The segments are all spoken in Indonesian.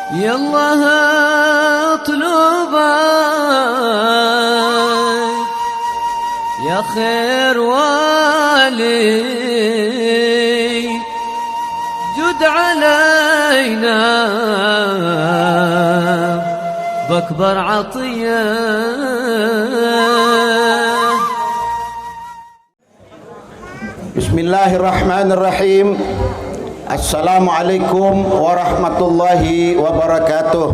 يالله اطلبك يا خير والي جد علينا بأكبر عطية. Bismillahirrahmanirrahim. Assalamualaikum warahmatullahi wabarakatuh.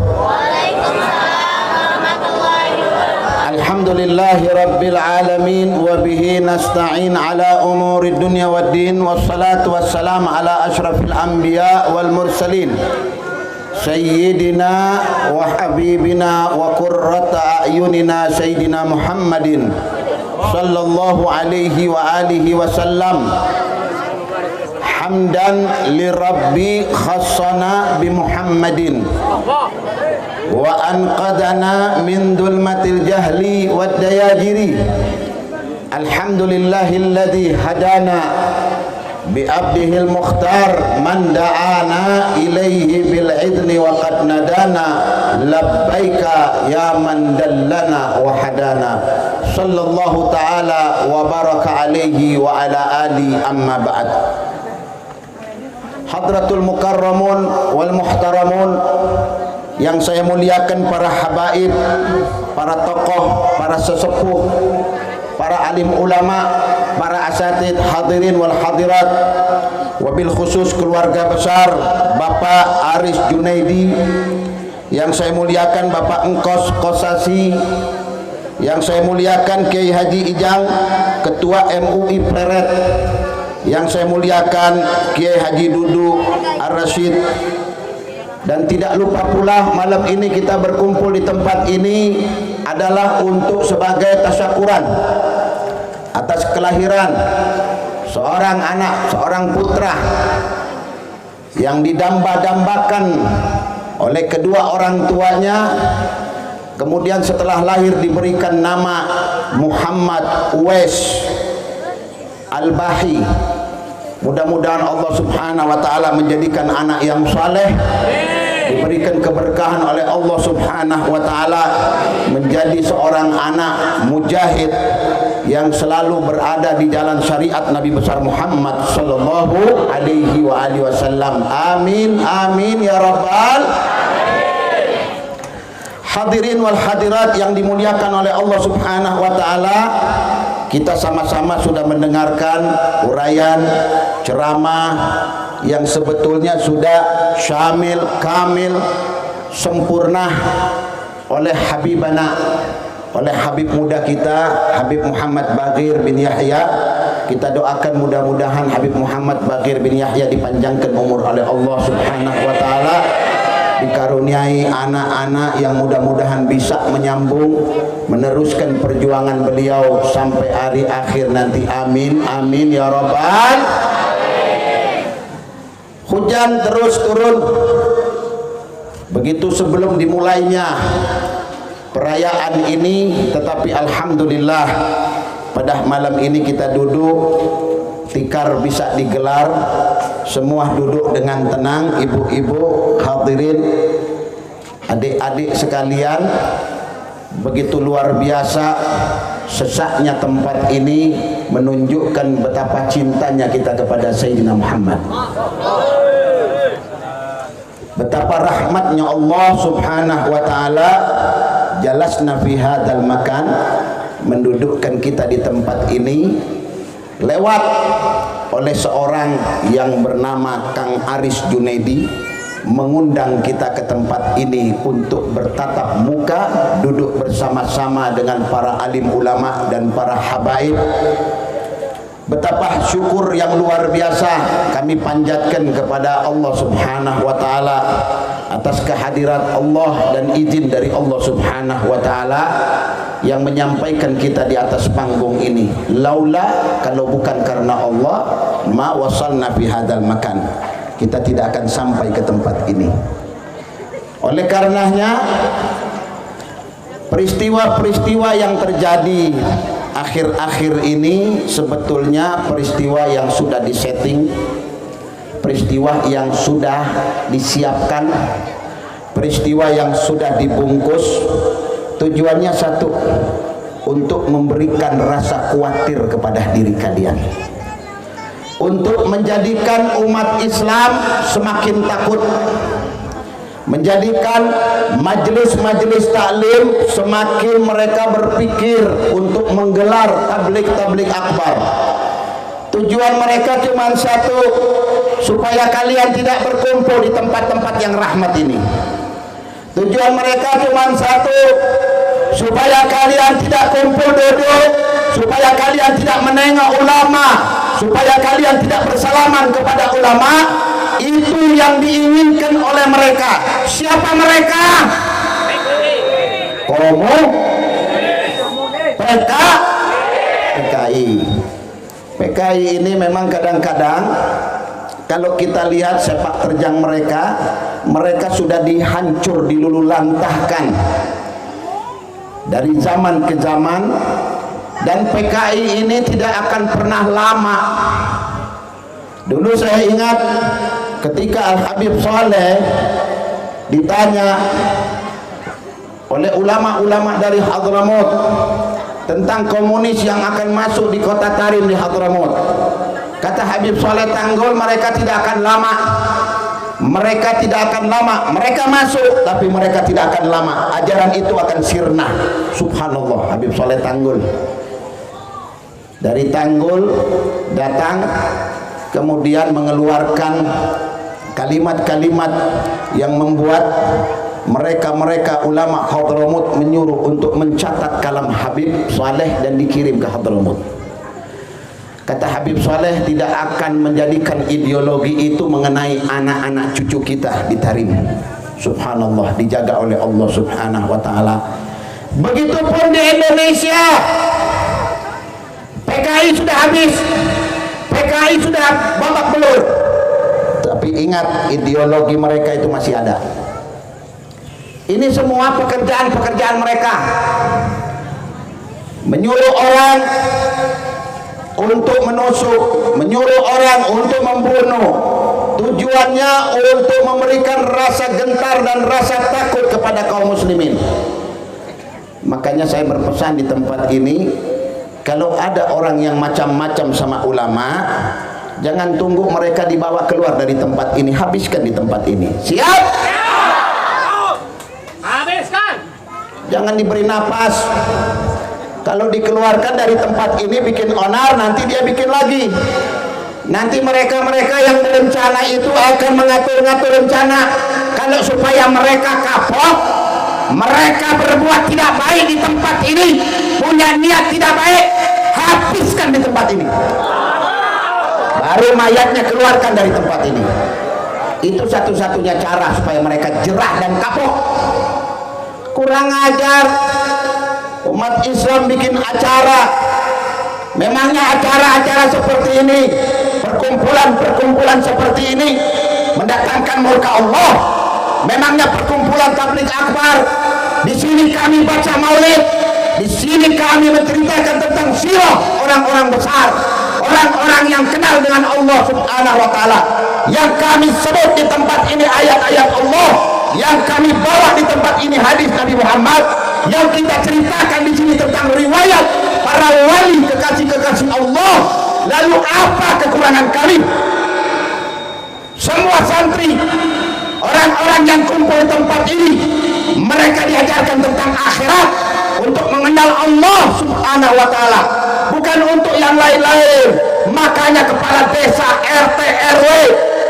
Alhamdulillahi rabbil alamin wa bihi nasta'in ala umuri dunya waddin wassalatu wassalamu ala ashrafil anbiya wal mursalin sayyidina wa habibina wa qurrata a'yunina sayyidina Muhammadin sallallahu alaihi wa alihi wasallam. Hamdan li rabbi khassana bi Muhammadin wa anqadana min dulmatil jahli wad dayajiri. Alhamdulillahilladzi hadana bi abdihil mukhtar man da'ana ilaihi bil idni wa qad nadana labbaika ya man dallana wa hadana. Sallallahu ta'ala wa baraka alaihi wa ala ali amma ba'd. Hadratul mukarramun wal muhtaramun yang saya muliakan, para habaib, para tokoh, para sesepuh, para alim ulama, para asatid, hadirin wal hadirat, wabil khusus keluarga besar Bapak Aris Junaidi yang saya muliakan, Bapak Engkos Kosasi yang saya muliakan, Kiai Haji Ijang Ketua MUI Pleret yang saya muliakan, Kiai Haji Dudu Ar-Rasyid, dan tidak lupa pula malam ini kita berkumpul di tempat ini adalah untuk sebagai tasyakuran atas kelahiran seorang anak, seorang putra yang didamba-dambakan oleh kedua orang tuanya, kemudian setelah lahir diberikan nama Muhammad Uwais Al-Bahi. Mudah-mudahan Allah subhanahu wa ta'ala menjadikan anak yang saleh, diberikan keberkahan oleh Allah subhanahu wa ta'ala, menjadi seorang anak mujahid yang selalu berada di jalan syariat Nabi besar Muhammad sallallahu alaihi wa alihi wasallam. Amin amin ya rabbal. Hadirin wal hadirat yang dimuliakan oleh Allah subhanahu wa ta'ala, kita sama-sama sudah mendengarkan uraian ceramah yang sebetulnya sudah syamil, kamil, sempurna oleh Habibana, oleh Habib muda kita, Habib Muhammad Bagir bin Yahya. Kita doakan mudah-mudahan Habib Muhammad Bagir bin Yahya dipanjangkan umur oleh Allah subhanahu wa ta'ala, dikaruniai anak-anak yang mudah-mudahan bisa menyambung, meneruskan perjuangan beliau sampai hari akhir nanti. Amin amin ya rabbal. Hujan terus turun. Begitu sebelum dimulainya perayaan ini, tetapi alhamdulillah pada malam ini kita duduk, tikar bisa digelar, semua duduk dengan tenang, ibu-ibu, hadirin, adik-adik sekalian. Begitu luar biasa sesaknya tempat ini menunjukkan betapa cintanya kita kepada Sayyidina Muhammad, betapa rahmatnya Allah subhanahu wa ta'ala. Jalasna fi hadzal makan, mendudukkan kita di tempat ini lewat oleh seorang yang bernama Kang Aris Junaidi, mengundang kita ke tempat ini untuk bertatap muka, duduk bersama-sama dengan para alim ulama dan para habaib. Betapa syukur yang luar biasa kami panjatkan kepada Allah subhanahu wa ta'ala atas kehadirat Allah dan izin dari Allah subhanahu wa ta'ala yang menyampaikan kita di atas panggung ini. Laula, kalau bukan karena Allah, ma wasalna fi hadzal makan, kita tidak akan sampai ke tempat ini. Oleh karenanya peristiwa-peristiwa yang terjadi akhir-akhir ini sebetulnya peristiwa yang sudah disetting, peristiwa yang sudah disiapkan, peristiwa yang sudah dibungkus tujuannya satu, untuk memberikan rasa khawatir kepada diri kalian, untuk menjadikan umat Islam semakin takut, menjadikan majelis-majelis taklim semakin mereka berpikir untuk menggelar tablik akbar. Tujuan mereka cuma satu, supaya kalian tidak berkumpul di tempat-tempat yang rahmat ini. Tujuan mereka cuma satu, supaya kalian tidak kumpul duduk, supaya kalian tidak menengok ulama, supaya kalian tidak bersalaman kepada ulama. Itu yang diinginkan oleh mereka. Siapa mereka? PKI ini memang kadang-kadang kalau kita lihat sepak terjang mereka, mereka sudah dihancur, dilululantahkan dari zaman ke zaman, dan PKI ini tidak akan pernah lama. Dulu saya ingat ketika Al-Habib Saleh ditanya oleh ulama-ulama dari Hadramut tentang komunis yang akan masuk di kota Tarim di Hadramut, kata Habib Saleh Tanggul, mereka tidak akan lama, mereka tidak akan lama, mereka masuk tapi mereka tidak akan lama, ajaran itu akan sirna. Subhanallah, Habib Saleh Tanggul dari Tanggul datang, kemudian mengeluarkan kalimat-kalimat yang membuat mereka ulama Hadramut menyuruh untuk mencatat kalam Habib Saleh dan dikirim ke Hadramut. Kata Habib Saleh, tidak akan menjadikan ideologi itu mengenai anak-anak cucu kita di Tarim. Subhanallah, dijaga oleh Allah Subhanahu wa taala. Begitupun di Indonesia, PKI sudah habis, PKI sudah babak belur, tapi ingat, ideologi mereka itu masih ada. Ini semua pekerjaan-pekerjaan mereka, menyuruh orang untuk menusuk, menyuruh orang untuk membunuh. Tujuannya untuk memberikan rasa gentar dan rasa takut kepada kaum muslimin. Makanya saya berpesan di tempat ini, kalau ada orang yang macam-macam sama ulama, jangan tunggu mereka dibawa keluar dari tempat ini, habiskan di tempat ini. Siap? Habiskan. Jangan diberi napas. Kalau dikeluarkan dari tempat ini bikin onar, nanti dia bikin lagi. Nanti mereka-mereka yang berencana itu akan mengatur-ngatur rencana. Kalau supaya mereka kapok, mereka berbuat tidak baik di tempat ini, punya niat tidak baik, habiskan di tempat ini. Baru mayatnya keluarkan dari tempat ini. Itu satu-satunya cara supaya mereka jerah dan kapok. Kurang ajar. Umat Islam bikin acara, memangnya acara-acara seperti ini, perkumpulan-perkumpulan seperti ini mendatangkan murka Allah? Memangnya perkumpulan tabligh akbar, di sini kami baca maulid, di sini kami menceritakan tentang sirah orang-orang besar, orang-orang yang kenal dengan Allah Subhanahu wa taala. Yang kami sebut di tempat ini ayat-ayat Allah, yang kami bawa di tempat ini hadis Nabi Muhammad, yang kita ceritakan di sini tentang riwayat para wali kekasih-kekasih Allah. Lalu apa kekurangan kami? Semua santri, orang-orang yang kumpul di tempat ini, mereka diajarkan tentang akhirat, untuk mengenal Allah Subhanahu wa taala, bukan untuk yang lain-lain. Makanya kepala desa, RT, RW,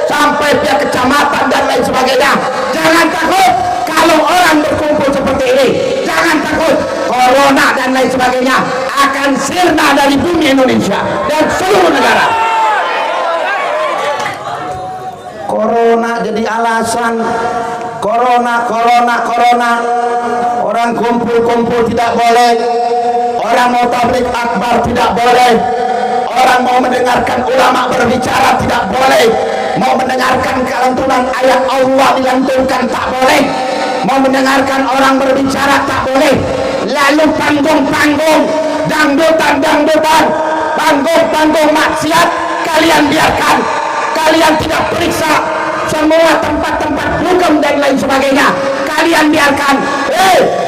sampai pihak kecamatan dan lain sebagainya, jangan takut kalau orang berkumpul seperti ini. Jangan takut, corona dan lain sebagainya akan sirna dari bumi Indonesia dan seluruh negara. Corona jadi alasan, corona. Orang kumpul-kumpul tidak boleh, orang mau tabligh akbar tidak boleh, orang mau mendengarkan ulama berbicara tidak boleh, mau mendengarkan kelantunan ayat Allah dilantunkan tak boleh, mau mendengarkan orang berbicara tak boleh. Lalu panggung-panggung, dangdutan, panggung-panggung maksiat kalian biarkan, kalian tidak periksa, semua tempat-tempat dugem dan lain sebagainya kalian biarkan.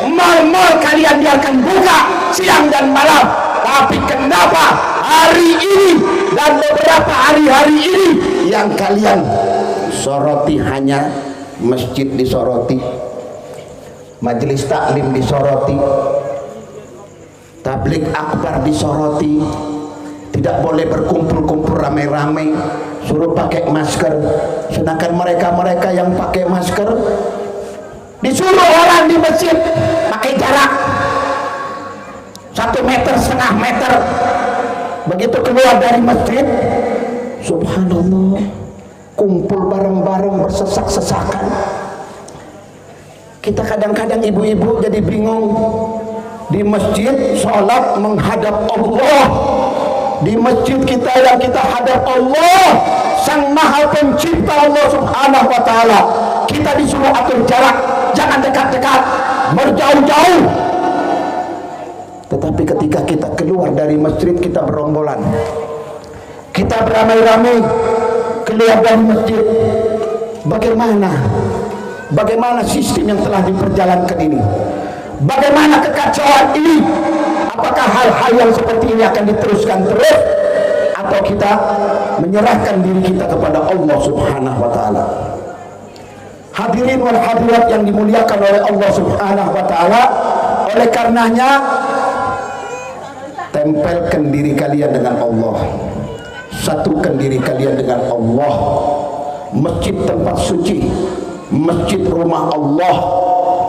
Mal-mal kalian biarkan buka siang dan malam. Tapi kenapa hari ini dan beberapa hari-hari ini yang kalian soroti hanya masjid disoroti, majelis taklim disoroti, tabligh akbar disoroti, tidak boleh berkumpul-kumpul rame-rame, suruh pakai masker. Sedangkan mereka-mereka yang pakai masker disuruh orang di masjid pakai jarak 1,5 meter. Begitu keluar dari masjid, subhanallah, kumpul bareng-bareng bersesak-sesakan. Kita kadang-kadang ibu-ibu jadi bingung. Di masjid sholat menghadap Allah, di masjid kita yang kita hadap Allah, Sang Maha Pencipta Allah Subhanahu wa Ta'ala. Kita disuruh atur jarak, jangan dekat-dekat, berjauh-jauh. Tetapi ketika kita keluar dari masjid, kita berombolan, kita beramai-ramai keluar dari masjid. Bagaimana sistem yang telah diperjalankan ini? Bagaimana kekacauan ini? Apakah hal-hal yang seperti ini akan diteruskan terus, atau kita menyerahkan diri kita kepada Allah Subhanahu wa Ta'ala? Hadirin wal hadirat yang dimuliakan oleh Allah Subhanahu wa Ta'ala, oleh karenanya tempelkan diri kalian dengan Allah, satukan diri kalian dengan Allah. Masjid tempat suci, masjid rumah Allah,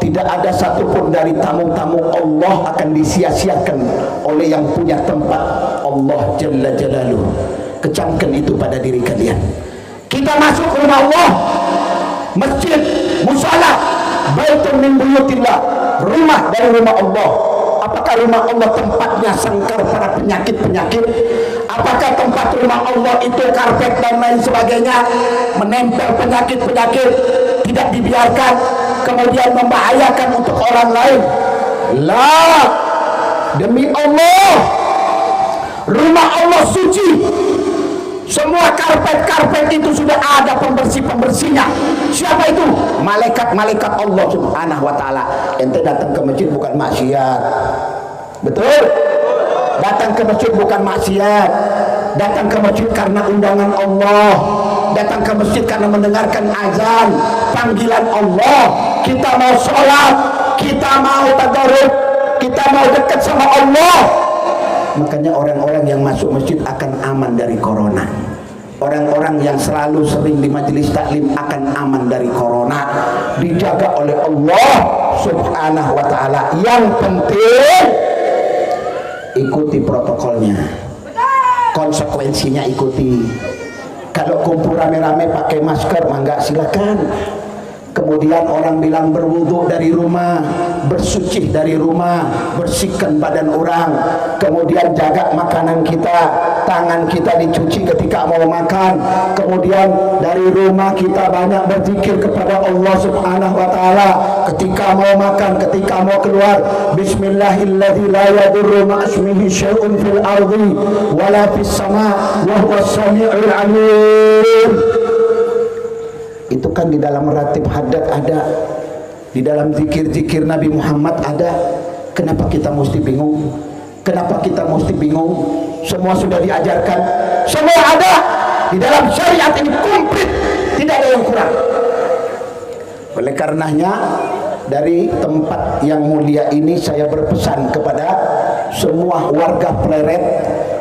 tidak ada satupun dari tamu-tamu Allah akan disia-siakan oleh yang punya tempat Allah Jalla Jalaluhu. Kecamkan itu pada diri kalian. Kita masuk rumah Allah, masjid, musala, baitun min buyutillah, rumah dari rumah Allah. Apakah rumah Allah tempatnya sangkar para penyakit-penyakit? Apakah tempat rumah Allah itu karpet dan lain sebagainya menempel penyakit-penyakit, tidak dibiarkan, kemudian membahayakan untuk orang lain? La, demi Allah, rumah Allah suci. Semua karpet-karpet itu sudah ada pembersih-pembersihnya. Siapa itu? Malaikat-malaikat Allah Subhanahu wa Ta'ala. Ente datang ke masjid bukan maksiat, betul? Datang ke masjid bukan maksiat. Datang ke masjid karena undangan Allah. Datang ke masjid karena mendengarkan azan, panggilan Allah. Kita mau sholat, kita mau tadarruk, kita mau dekat sama Allah. Makanya orang-orang yang masuk masjid akan aman dari corona. Orang-orang yang selalu sering di majelis taklim akan aman dari corona, dijaga oleh Allah Subhanahu wa Ta'ala. Yang penting ikuti protokolnya, konsekuensinya ikuti. Kalau kumpul rame-rame pakai masker, mangga silakan. Kemudian orang bilang berwudu dari rumah, bersuci dari rumah, bersihkan badan orang. Kemudian jaga makanan kita, tangan kita dicuci ketika mau makan. Kemudian dari rumah kita banyak berzikir kepada Allah Subhanahu wa Ta'ala. Ketika mau makan, ketika mau keluar, bismillahilladzi la yadurru ma'asmihi syai'un fil ardi wala fis sama' wa huwas sami'ul 'alim. Itu kan di dalam ratib hadat ada, di dalam zikir-zikir Nabi Muhammad ada. Kenapa kita mesti bingung? Kenapa kita mesti bingung? Semua sudah diajarkan, semua ada di dalam syariat ini komplit, tidak ada yang kurang. Oleh karenanya, dari tempat yang mulia ini saya berpesan kepada semua warga Pleret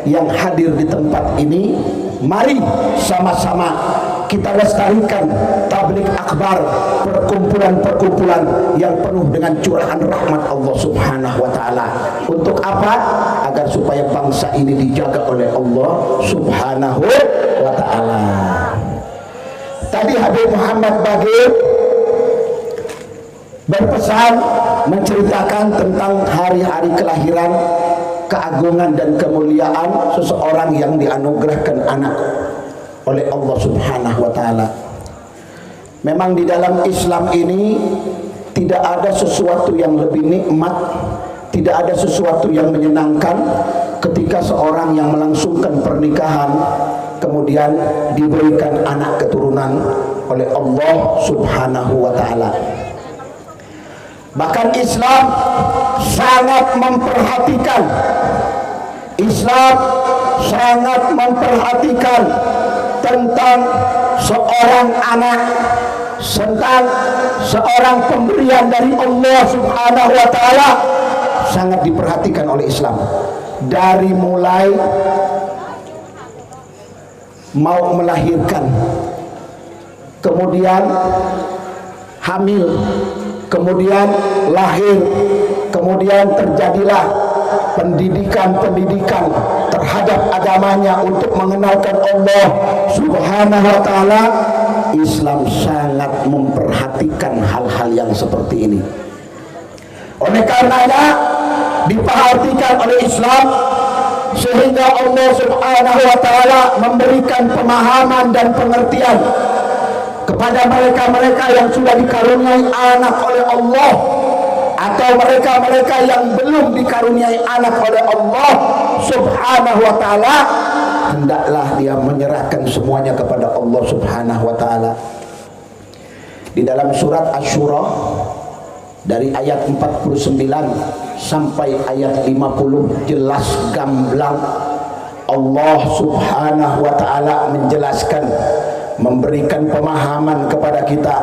yang hadir di tempat ini, mari sama-sama kita lestarikan tabligh akbar, perkumpulan-perkumpulan yang penuh dengan curahan rahmat Allah Subhanahu wa Ta'ala. Untuk apa? Agar supaya bangsa ini dijaga oleh Allah Subhanahu wa Ta'ala. Tadi Habib Muhammad Bagir berpesan, menceritakan tentang hari-hari kelahiran, keagungan dan kemuliaan seseorang yang dianugerahkan anak oleh Allah Subhanahu wa Ta'ala. Memang di dalam Islam ini tidak ada sesuatu yang lebih nikmat, tidak ada sesuatu yang menyenangkan ketika seorang yang melangsungkan pernikahan kemudian diberikan anak keturunan oleh Allah Subhanahu wa taala. Bahkan Islam sangat memperhatikan tentang seorang anak, tentang seorang pemberian dari Allah Subhanahu wa taala, sangat diperhatikan oleh Islam. Dari mulai mau melahirkan, kemudian hamil, kemudian lahir, kemudian terjadilah pendidikan terhadap agamanya untuk mengenalkan Allah Subhanahu wa taala. Islam sangat memperhatikan hal-hal yang seperti ini. Oleh karenanya diperhatikan oleh Islam, sehingga Allah Subhanahu wa taala memberikan pemahaman dan pengertian kepada mereka-mereka yang sudah dikaruniai anak oleh Allah, atau mereka-mereka yang belum dikaruniai anak oleh Allah Subhanahu wa taala, hendaklah dia menyerahkan semuanya kepada Allah Subhanahu wa taala. Di dalam surat Asy-Syura dari ayat 49 sampai ayat 50 jelas gamblang Allah Subhanahu wa taala menjelaskan, memberikan pemahaman kepada kita.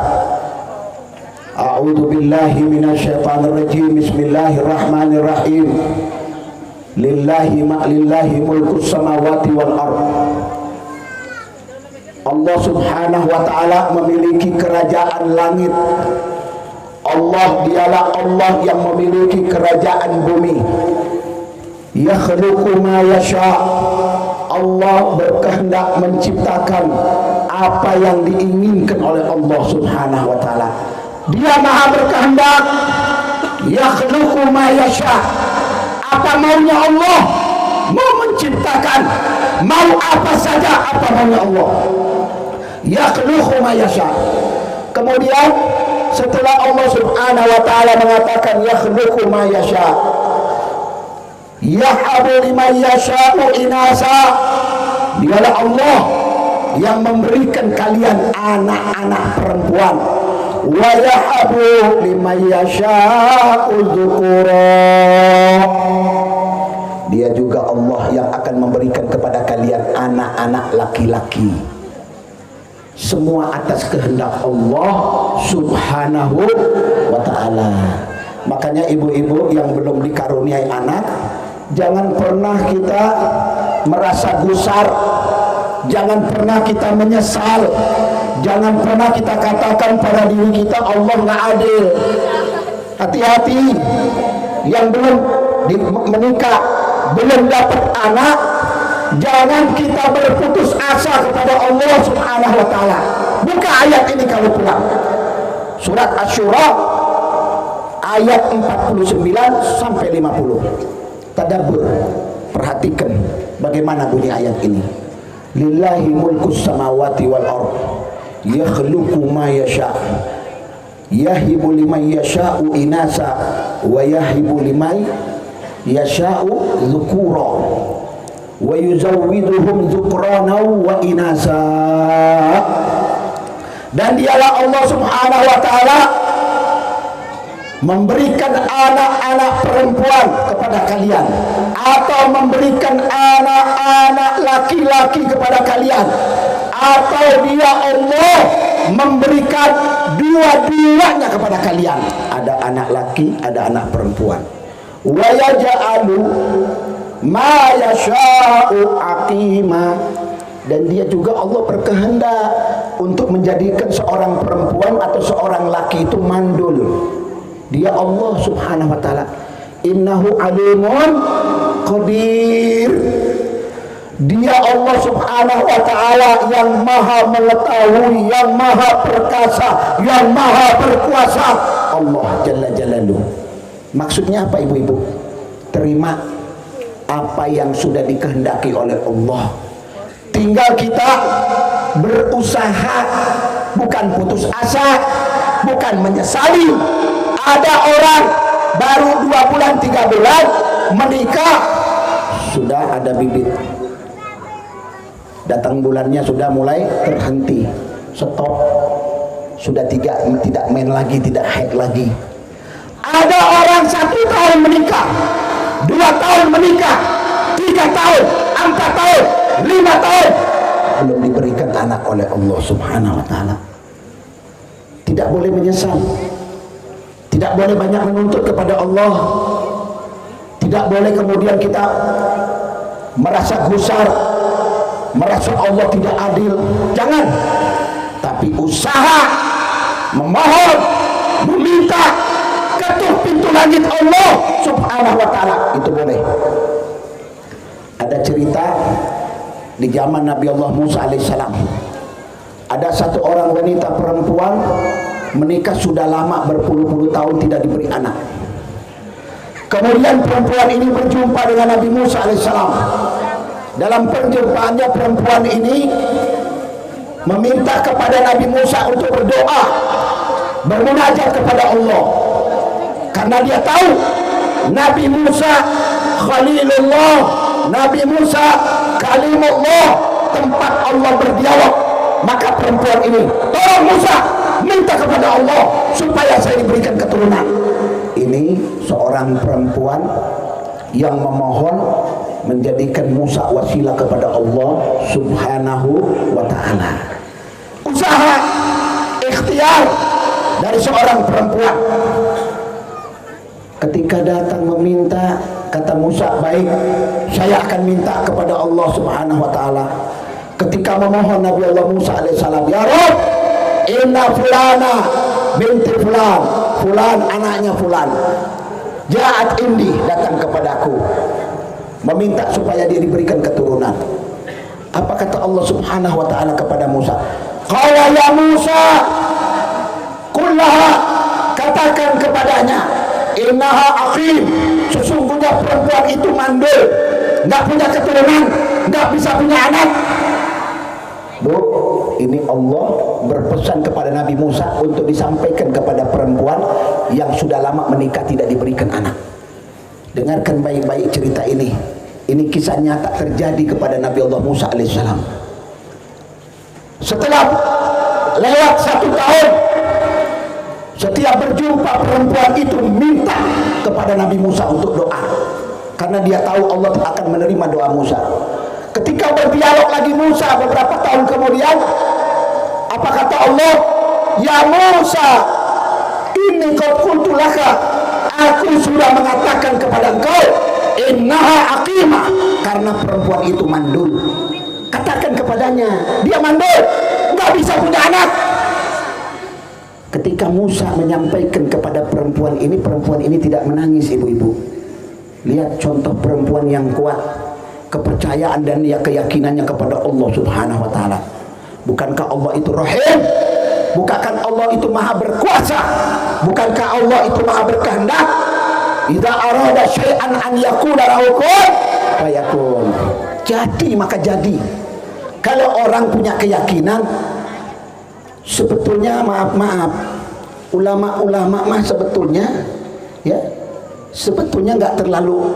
A'udzu billahi minasyaitonir rajim. Bismillahirrahmanirrahim. Lillahi mulkus samawati wal ard. Allah Subhanahu wa taala memiliki kerajaan langit. Allah dialah Allah yang memiliki kerajaan bumi. Yakhluqu ma yasha. Allah berkehendak menciptakan apa yang diinginkan oleh Allah Subhanahu wa taala. Dia Maha berkehendak. Yakhluqu ma yasha. Apa maunya Allah? Mau menciptakan, mau apa saja apa maunya Allah. Yakhluqu ma yasha. Kemudian setelah Allah Subhanahu wa taala mengatakan yakhluqu ma yasha, yahabu liman yasha'u inasa, dialah Allah yang memberikan kalian anak-anak perempuan, wa yahabu liman yasha'u dzukura, dia juga Allah yang akan memberikan kepada kalian anak-anak laki-laki. Semua atas kehendak Allah Subhanahu wa ta'ala. Makanya ibu-ibu yang belum dikaruniai anak, jangan pernah kita merasa gusar, jangan pernah kita menyesal, jangan pernah kita katakan pada diri kita Allah nggak adil. Hati-hati yang belum menikah, belum dapat anak, jangan kita berputus asa kepada Allah Subhanahu wa taala. Buka ayat ini kalau pulang. Surat Asy-Syura ayat 49 sampai 50. Tadabbur, perhatikan bagaimana bunyi ayat ini. Lillahi mulkus samawati wal ard. Yakhluqu ma yasha. Yahibu liman yasha'u inasa wa yahibu liman yasha'u dzukura. Wa yuzawwiduhum dzukrana wa inasa. Dan dialah Allah Subhanahu wa taala memberikan anak-anak perempuan kepada kalian, atau memberikan anak-anak laki-laki kepada kalian, atau dia Allah memberikan dua-duanya kepada kalian, ada anak laki, ada anak perempuan. Wa yaj'alu ma yasha'u aqima, dan dia juga Allah berkehendak untuk menjadikan seorang perempuan atau seorang laki itu mandul. Dia Allah Subhanahu wa taala. Innahu alimun qadir. Dia Allah Subhanahu wa taala yang maha mengetahui, yang maha perkasa, yang maha berkuasa. Allah Jalla Jalaluhu. Maksudnya apa ibu-ibu? Terima apa yang sudah dikehendaki oleh Allah. Tinggal kita berusaha, bukan putus asa, bukan menyesali. Ada orang baru 2 bulan 3 bulan menikah sudah ada bibit. Datang bulannya sudah mulai terhenti, stop, sudah tidak main lagi, tidak haid lagi. Ada orang 1 tahun menikah, 2 tahun menikah, 3 tahun, 4 tahun, 5 tahun belum diberikan anak oleh Allah Subhanahu wa Ta'ala. Tidak boleh menyesal, tidak boleh banyak menuntut kepada Allah, tidak boleh kemudian kita merasa gusar, merasa Allah tidak adil. Jangan, tapi usaha memohon, meminta, ketuk pintu langit Allah Subhanahu wa Ta'ala, itu boleh. Ada cerita di zaman Nabi Allah Musa alaihissalam, ada satu orang wanita perempuan menikah sudah lama, berpuluh-puluh tahun tidak diberi anak. Kemudian perempuan ini berjumpa dengan Nabi Musa alaihissalam. Dalam perjumpaannya perempuan ini meminta kepada Nabi Musa untuk berdoa, bermunajat kepada Allah, karena dia tahu Nabi Musa Khalilullah, Nabi Musa Kalimullah, tempat Allah berdialog. Maka perempuan ini, tolong Musa, minta kepada Allah supaya saya diberikan keturunan. Ini seorang perempuan yang memohon menjadikan Musa wasilah kepada Allah Subhanahu wa Ta'ala. Usaha, ikhtiar dari seorang perempuan. Ketika datang meminta, kata Musa, baik, saya akan minta kepada Allah Subhanahu wa Ta'ala. Ketika memohon Nabi Allah Musa alaihissalam, ya Rabb, inna fulana binti fulan, fulan anaknya fulan, ja'at indi, datang kepadaku meminta supaya dia diberikan keturunan. Apa kata Allah Subhanahu wa Ta'ala kepada Musa? Qala ya Musa, kullaha, katakan kepadanya, innaha aqim, sesungguhnya perempuan itu mandul, nggak punya keturunan, nggak bisa punya anak. Bu, ini Allah berpesan kepada Nabi Musa untuk disampaikan kepada perempuan yang sudah lama menikah tidak diberikan anak. Dengarkan baik-baik cerita ini. Ini kisah nyata terjadi kepada Nabi Allah Musa alaihissalam. Setelah lewat 1 tahun, setiap berjumpa perempuan itu minta kepada Nabi Musa untuk doa, karena dia tahu Allah akan menerima doa Musa. Ketika berdialog lagi Musa beberapa tahun kemudian, apa kata Allah? Ya Musa, ini qad qultu laka, aku sudah mengatakan kepada engkau, innaha aqimah, karena perempuan itu mandul. Katakan kepadanya, dia mandul, nggak bisa punya anak. Ketika Musa menyampaikan kepada perempuan ini tidak menangis, ibu-ibu. Lihat contoh perempuan yang kuat, kepercayaan dan keyakinannya kepada Allah Subhanahu wa Ta'ala. Bukankah Allah itu Rahim? Bukankah Allah itu maha berkuasa? Bukankah Allah itu maha berkehendak? Idza arada syai'an an yakuna lahu kun fayakun. Jadi maka jadi. Kalau orang punya keyakinan, sebetulnya maaf ulama-ulama mah sebetulnya nggak terlalu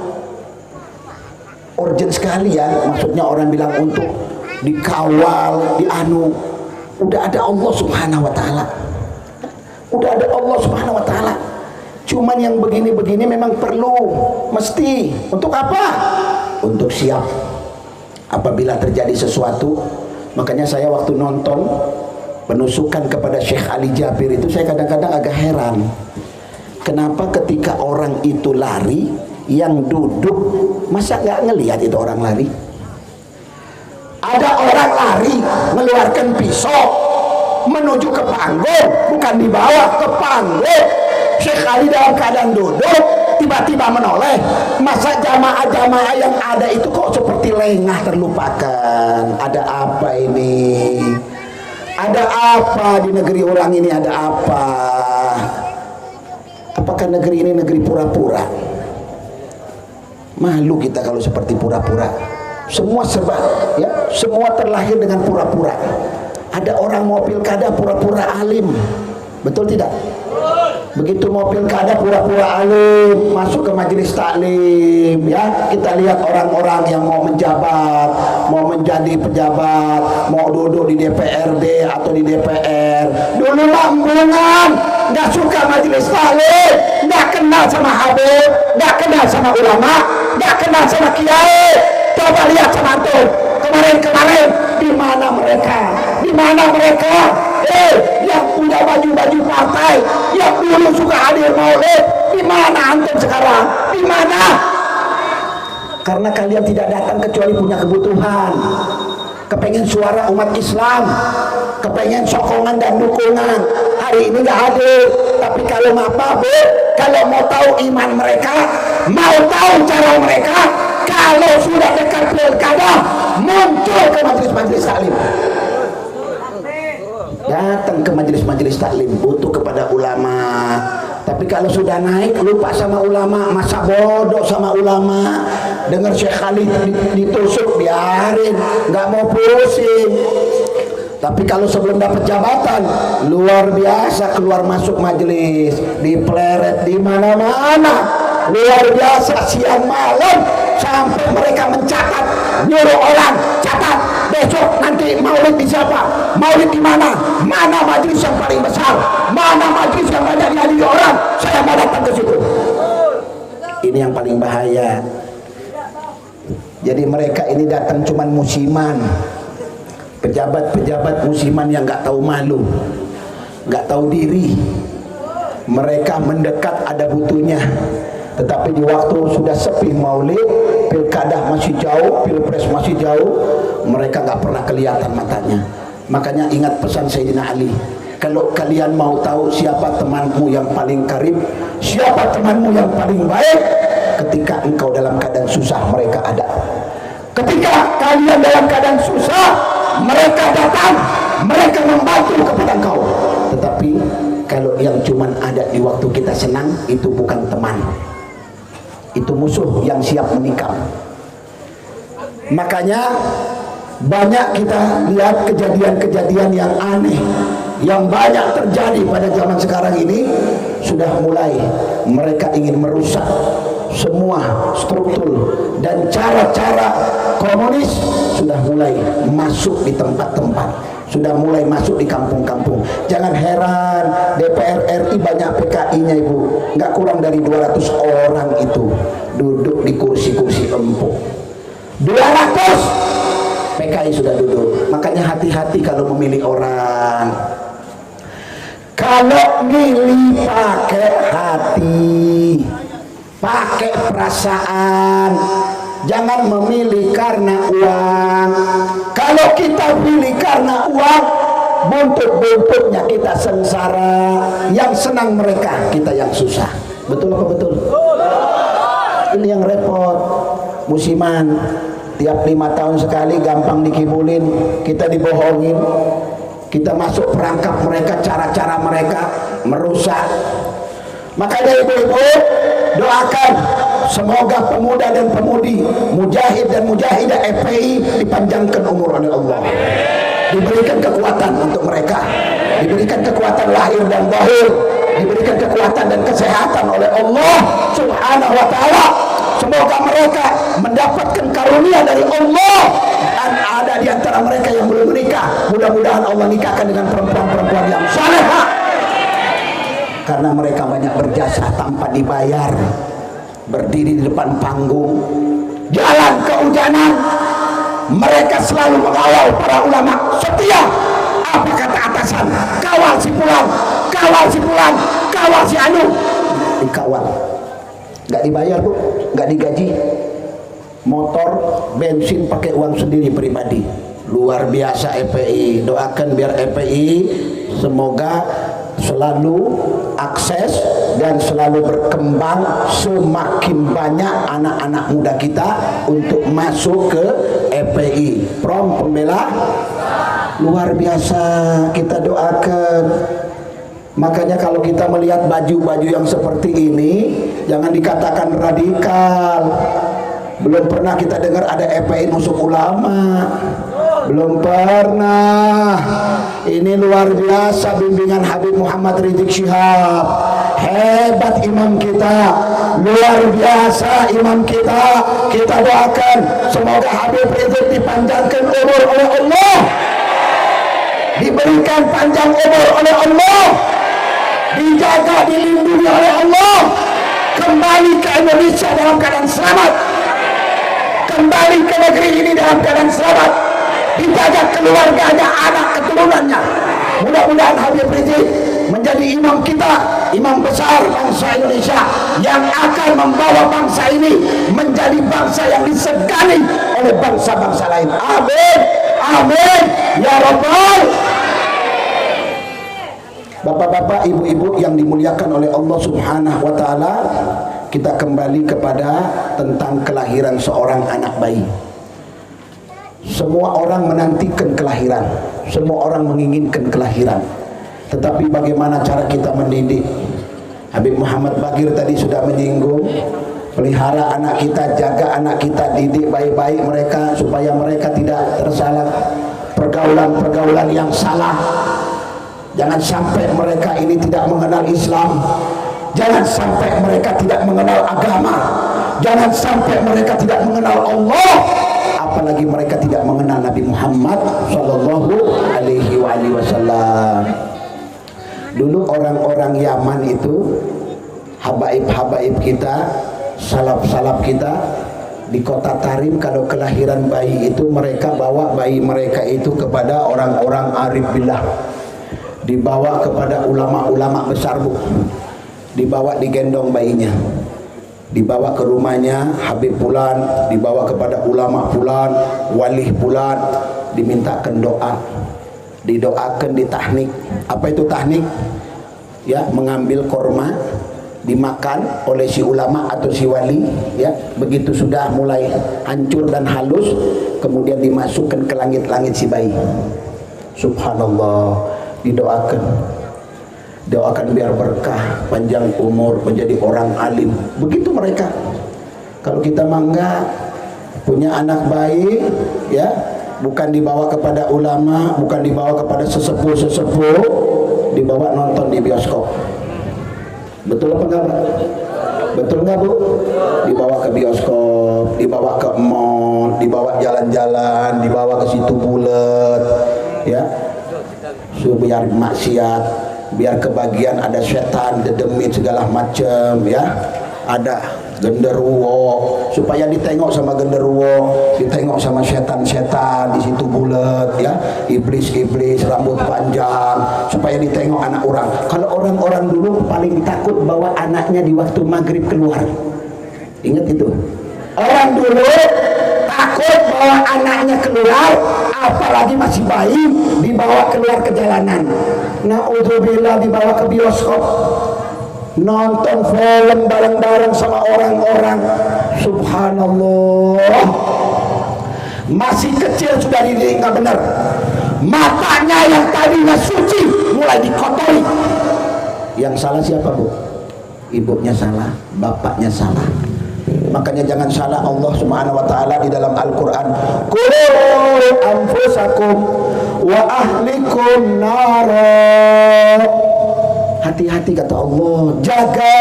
urgent sekali ya. Maksudnya orang bilang untuk dikawal, udah ada Allah Subhanahu wa Ta'ala. Udah ada Allah Subhanahu wa Ta'ala. Cuman yang begini-begini memang perlu, mesti. Untuk apa? Untuk siap apabila terjadi sesuatu. Makanya saya waktu nonton penusukan kepada Syekh Ali Jabir itu, saya kadang-kadang agak heran. Kenapa ketika orang itu lari, yang duduk masa nggak ngelihat itu orang lari? Ada orang lari mengeluarkan pisau menuju ke panggung, bukan dibawa ke panggung. Syekh Ali dalam keadaan duduk tiba-tiba menoleh. Masa jamaah-jamaah yang ada itu kok seperti lengah, terlupakan? Ada apa ini? Ada apa di negeri orang ini? Ada apa? Apakah negeri ini negeri pura-pura? Malu kita kalau seperti pura-pura. Semua serba, ya, semua terlahir dengan pura-pura. Ada orang mau pilkada pura-pura alim, betul tidak? Begitu mau pilkada pura-pura alim, masuk ke majelis taklim, ya. Kita lihat orang-orang yang mau menjabat, mau menjadi pejabat, mau duduk di DPRD atau di DPR. Dulu lambungan, nggak suka majelis taklim, nggak kenal sama habib, nggak kenal sama ulama, nggak kenal sama kiai. Coba lihat sama antum, kemarin-kemarin di mana mereka? Di mana mereka? Yang punya baju-baju partai, yang dulu suka hadir maulid, di mana antum sekarang? Di mana? Karena kalian tidak datang kecuali punya kebutuhan, kepengen suara umat Islam, kepengen sokongan dan dukungan. Hari ini nggak hadir, tapi kalau kalau mau tahu iman mereka, mau tahu cara mereka, kalau sudah dekat pilkada, muncul ke majelis-majelis taklim. Datang ke majelis-majelis taklim, butuh kepada ulama. Tapi kalau sudah naik, lupa sama ulama, masa bodoh sama ulama. Dengar Syekh Khalid ditusuk, biarin, nggak mau pusing. Tapi kalau sebelum dapat jabatan, luar biasa keluar masuk majelis, dipleret di mana-mana, luar biasa siang malam, sampai mereka mencatat, nyuruh orang catat besok nanti maulid di siapa, maulid di mana, mana majelis yang paling besar, mana majelis yang banyak dihadiri orang, saya mau datang ke situ. Ini yang paling bahaya. Jadi mereka ini datang cuman musiman, pejabat-pejabat musiman yang nggak tahu malu, nggak tahu diri. Mereka mendekat ada butuhnya, tetapi di waktu sudah sepi maulid, pilkada masih jauh, pilpres masih jauh, mereka nggak pernah kelihatan matanya. Makanya ingat pesan Sayyidina Ali, kalau kalian mau tahu siapa temanmu yang paling karib, siapa temanmu yang paling baik, ketika engkau dalam keadaan susah mereka ada. Ketika kalian dalam keadaan susah, mereka datang, mereka membantu kepada engkau. Tetapi kalau yang cuman ada di waktu kita senang, itu bukan teman, itu musuh yang siap menikam. Makanya banyak kita lihat kejadian-kejadian yang aneh, yang banyak terjadi pada zaman sekarang ini. Sudah mulai mereka ingin merusak semua struktur dan cara-cara komunis, sudah mulai masuk di tempat-tempat, sudah mulai masuk di kampung-kampung. Jangan heran DPR RI banyak PKI-nya ibu, nggak kurang dari 200 orang itu duduk di kursi-kursi empuk. 200 PKI sudah duduk. Makanya hati-hati kalau memilih orang. Kalau milih pakai hati, pakai perasaan, jangan memilih karena uang. Kalau kita pilih karena uang, buntut-buntutnya kita sengsara. Yang senang mereka, kita yang susah. Betul apa betul? Ini yang repot. Musiman tiap 5 tahun sekali gampang dikibulin, kita dibohongin, kita masuk perangkap mereka, cara-cara mereka merusak. Makanya ibu-ibu doakan semoga pemuda dan pemudi, mujahid dan mujahidah FPI dipanjangkan umur oleh Allah, diberikan kekuatan untuk mereka, diberikan kekuatan lahir dan zahir, diberikan kekuatan dan kesehatan oleh Allah Subhanahu wa ta'ala. Semoga mereka mendapatkan karunia dari Allah, dan ada di antara mereka yang belum menikah, mudah-mudahan Allah nikahkan dengan perempuan-perempuan yang salehah, karena mereka banyak berjasa tanpa dibayar, berdiri di depan panggung, jalan kehujanan, mereka selalu mengawal para ulama setia. Apa kata atasan? Kawal si pulang, kawal si pulang, kawal si anu, dikawal. Nggak dibayar bu, nggak digaji, motor bensin pakai uang sendiri pribadi. Luar biasa FPI. Doakan biar FPI semoga selalu akses dan selalu berkembang, semakin banyak anak-anak muda kita untuk masuk ke FPI, Front Pembela. Luar biasa, kita doakan. Makanya kalau kita melihat baju-baju yang seperti ini, jangan dikatakan radikal. Belum pernah kita dengar ada FPI musuh ulama, belum pernah. Ini luar biasa bimbingan Habib Muhammad Rizik Syihab. Hebat imam kita, luar biasa imam kita. Kita doakan semoga Habib Rizik dipanjangkan umur oleh Allah, diberikan panjang umur oleh Allah, dijaga, dilindungi oleh Allah, kembali ke Indonesia dalam keadaan selamat, kembali ke negeri ini dalam keadaan selamat, dijaga keluarganya, anak keturunannya. Mudah-mudahan Habib Rizik menjadi imam kita, imam besar bangsa Indonesia yang akan membawa bangsa ini menjadi bangsa yang disegani oleh bangsa-bangsa lain. Amin, amin ya rabbal. Bapak-bapak, ibu-ibu yang dimuliakan oleh Allah Subhanahu wa taala, kita kembali kepada tentang kelahiran seorang anak bayi. Semua orang menantikan kelahiran, semua orang menginginkan kelahiran. Tetapi bagaimana cara kita mendidik? Habib Muhammad Bagir tadi sudah menyinggung, pelihara anak kita, jaga anak kita, didik baik-baik mereka supaya mereka tidak tersalah pergaulan-pergaulan yang salah. Jangan sampai mereka ini tidak mengenal Islam, jangan sampai mereka tidak mengenal agama, jangan sampai mereka tidak mengenal Allah, apalagi mereka tidak mengenal Nabi Muhammad sallallahu alaihi wasallam. Dulu orang-orang Yaman itu, habaib-habaib kita, salaf-salaf kita di kota Tarim, kalau kelahiran bayi itu mereka bawa bayi mereka itu kepada orang-orang arif billah, dibawa kepada ulama-ulama besar, bu, dibawa digendong bayinya, dibawa ke rumahnya Habib Fulan, dibawa kepada ulama Fulan, wali Fulan, dimintakan doa, didoakan, ditahnik. Apa itu tahnik? Ya, mengambil korma dimakan oleh si ulama atau si wali, ya. Begitu sudah mulai hancur dan halus, kemudian dimasukkan ke langit-langit si bayi. Subhanallah, didoakan, doakan biar berkah, panjang umur, menjadi orang alim. Begitu mereka. Kalau kita mangga punya anak bayi, ya, bukan dibawa kepada ulama, bukan dibawa kepada sesepuh-sesepuh, dibawa nonton di bioskop. Betul apa enggak, Pak? Betul enggak, Bu? Dibawa ke bioskop, dibawa ke mall, dibawa jalan-jalan, dibawa ke situ bulet, ya, biar maksiat, biar kebagian ada setan, dedemit segala macam, ya, ada genderuwo, supaya ditengok sama genderuwo, ditengok sama setan-setan di situ bulat, ya, iblis-iblis rambut panjang, supaya ditengok anak orang. Kalau orang-orang dulu paling takut bawa anaknya di waktu maghrib keluar. Ingat itu. Orang dulu takut bawa anaknya keluar, apalagi masih bayi, dibawa keluar ke jalanan. Naudzubillah, dibawa ke bioskop, nonton film bareng-bareng sama orang-orang. Subhanallah, masih kecil sudah dididik nggak benar. Matanya yang tadinya suci mulai dikotori. Yang salah siapa, Bu? Ibunya salah, bapaknya salah. Makanya jangan salah Allah Subhanahu wa taala di dalam Al-Qur'an. Qu anfusakum wa ahlikum nara. Hati-hati kata Allah, jaga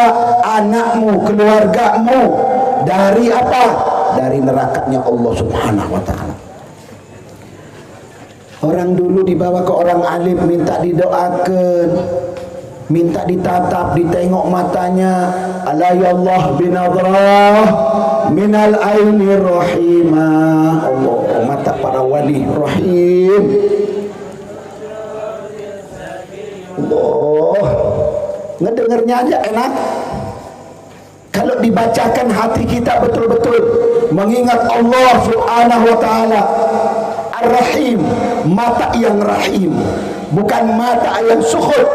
anakmu, keluargamu dari apa? Dari nerakanya Allah Subhanahu wa taala. Orang dulu dibawa ke orang alim, minta didoakan, minta ditatap, ditengok matanya. Alayallah binadrah minal aini rahimah. Allah, mata para wali rahim. Allah, ngedengarnya aja enak. Kalau dibacakan hati kita betul-betul mengingat Allah Subhanahu wa taala Ar-Rahim, mata yang rahim, bukan mata yang sukhut,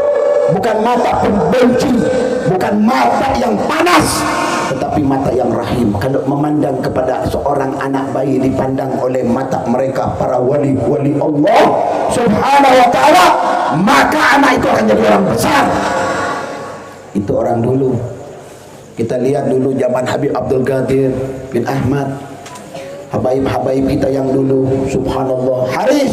bukan mata pembenci, bukan mata yang panas, tetapi mata yang rahim. Kalau memandang kepada seorang anak bayi dipandang oleh mata mereka para wali-wali Allah Subhanahu wa taala, maka anak itu akan jadi orang besar. Itu orang dulu. Kita lihat dulu zaman Habib Abdul Qadir bin Ahmad, habaib-habaib kita yang dulu, subhanallah, haris,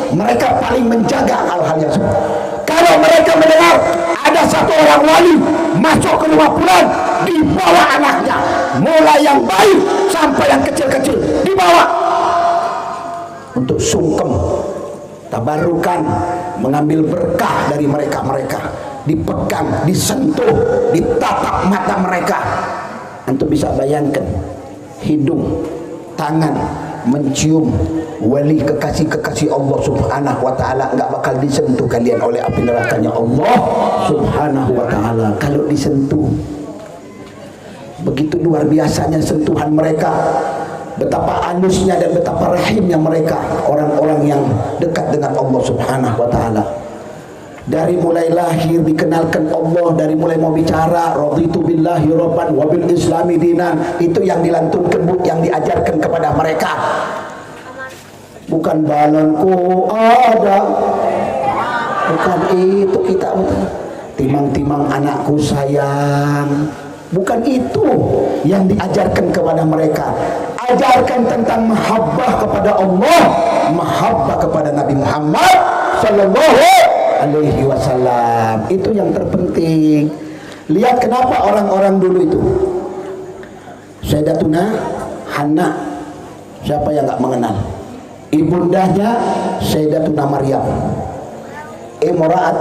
mereka paling menjaga hal-hal yang seperti. Kalau mereka mendengar ada Salah satu orang wali masuk ke rumah fulan, dibawa anaknya, mulai yang bayi sampai yang kecil-kecil dibawa untuk sungkem, tabarukan, mengambil berkah dari mereka-mereka, dipegang, disentuh, ditatap mata mereka. Antum bisa bayangkan, hidung, tangan mencium wali kekasih-kekasih Allah Subhanahu wa taala, enggak bakal disentuh kalian oleh api nerakanya Allah Subhanahu wa taala. Kalau disentuh, begitu luar biasanya sentuhan mereka, betapa anusnya dan betapa rahimnya mereka, orang-orang yang dekat dengan Allah Subhanahu wa taala. Dari mulai lahir dikenalkan Allah, dari mulai mau bicara raditu billahi rabban wa bil islami dinan, itu yang dilantunkan, yang diajarkan kepada mereka. Bukan balonku ada, bukan itu kita, timang-timang anakku sayang, bukan itu yang diajarkan kepada mereka. Ajarkan tentang mahabbah kepada Allah, mahabbah kepada Nabi Muhammad sallallahu alaihi wasallam. Itu yang terpenting. Lihat kenapa orang-orang dulu itu, Sayyidatuna Hannah, siapa yang enggak mengenal? Ibundahnya Sayyidatuna Maryam, Imran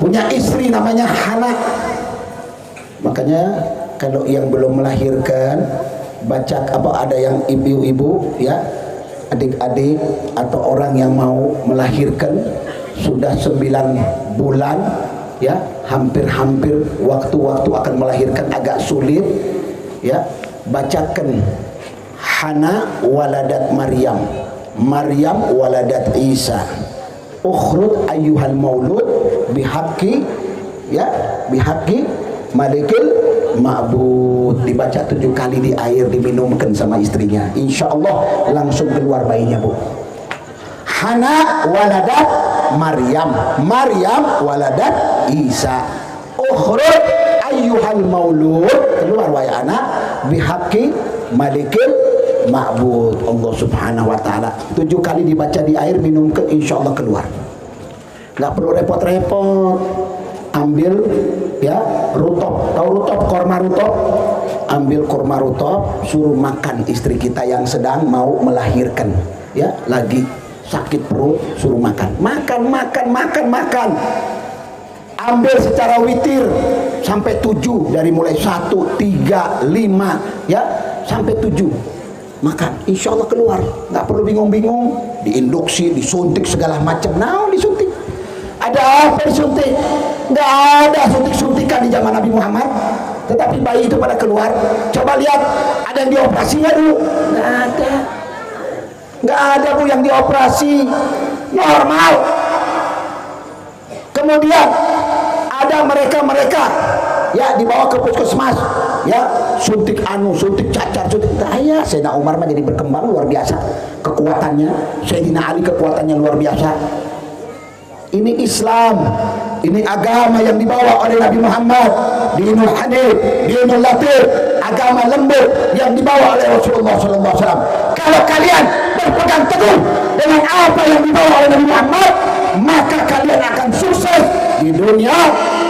punya istri namanya Hannah. Makanya kalau yang belum melahirkan, baca apa, ada yang ibu-ibu ya, adik-adik atau orang yang mau melahirkan sudah 9 bulan ya, hampir-hampir waktu-waktu akan melahirkan agak sulit ya, bacakan Hana waladat Maryam, Maryam waladat Isa, ukhrud ayyuhal maulud bihaqqi ya, bihaqqi malikil ma'bud. Dibaca 7 kali di air, diminumkan sama istrinya, insya Allah langsung keluar bayinya, Bu. Hana waladat Maryam, Maryam waladat Isa, ukhrud ayyuhal maulud, keluar wahai anak, bihaqqi malikil ma'bud, Allah Subhanahu wa taala. 7 kali dibaca di air, minumkan, insya Allah keluar. Nggak perlu repot-repot. Ambil ya rutop, tahu rutop, korma rutop, ambil korma rutop, suruh makan istri kita yang sedang mau melahirkan ya, lagi sakit perut, suruh makan, makan. Ambil secara witir sampai 7, dari mulai 1, 3, 5 ya sampai 7, makan, insya Allah keluar. Nggak perlu bingung-bingung, diinduksi, disuntik segala macam. Nah, disuntik, ada apa disuntik? Nggak ada suntik-suntikan di zaman Nabi Muhammad, tetapi bayi itu pada keluar. Coba lihat, ada yang dioperasinya dulu? Nggak ada Bu yang dioperasi, normal. Kemudian ada mereka ya dibawa ke puskesmas ya, suntik anu, suntik cacar, suntik daya. Sayyidina Umar mah jadi berkembang luar biasa kekuatannya, Sayyidina Ali kekuatannya luar biasa. Ini Islam, ini agama yang dibawa oleh Nabi Muhammad, dinul hanif, dinul latif, agama lembut yang dibawa oleh Rasulullah SAW. Kalau kalian berpegang teguh dengan apa yang dibawa oleh Nabi Muhammad, maka kalian akan sukses di dunia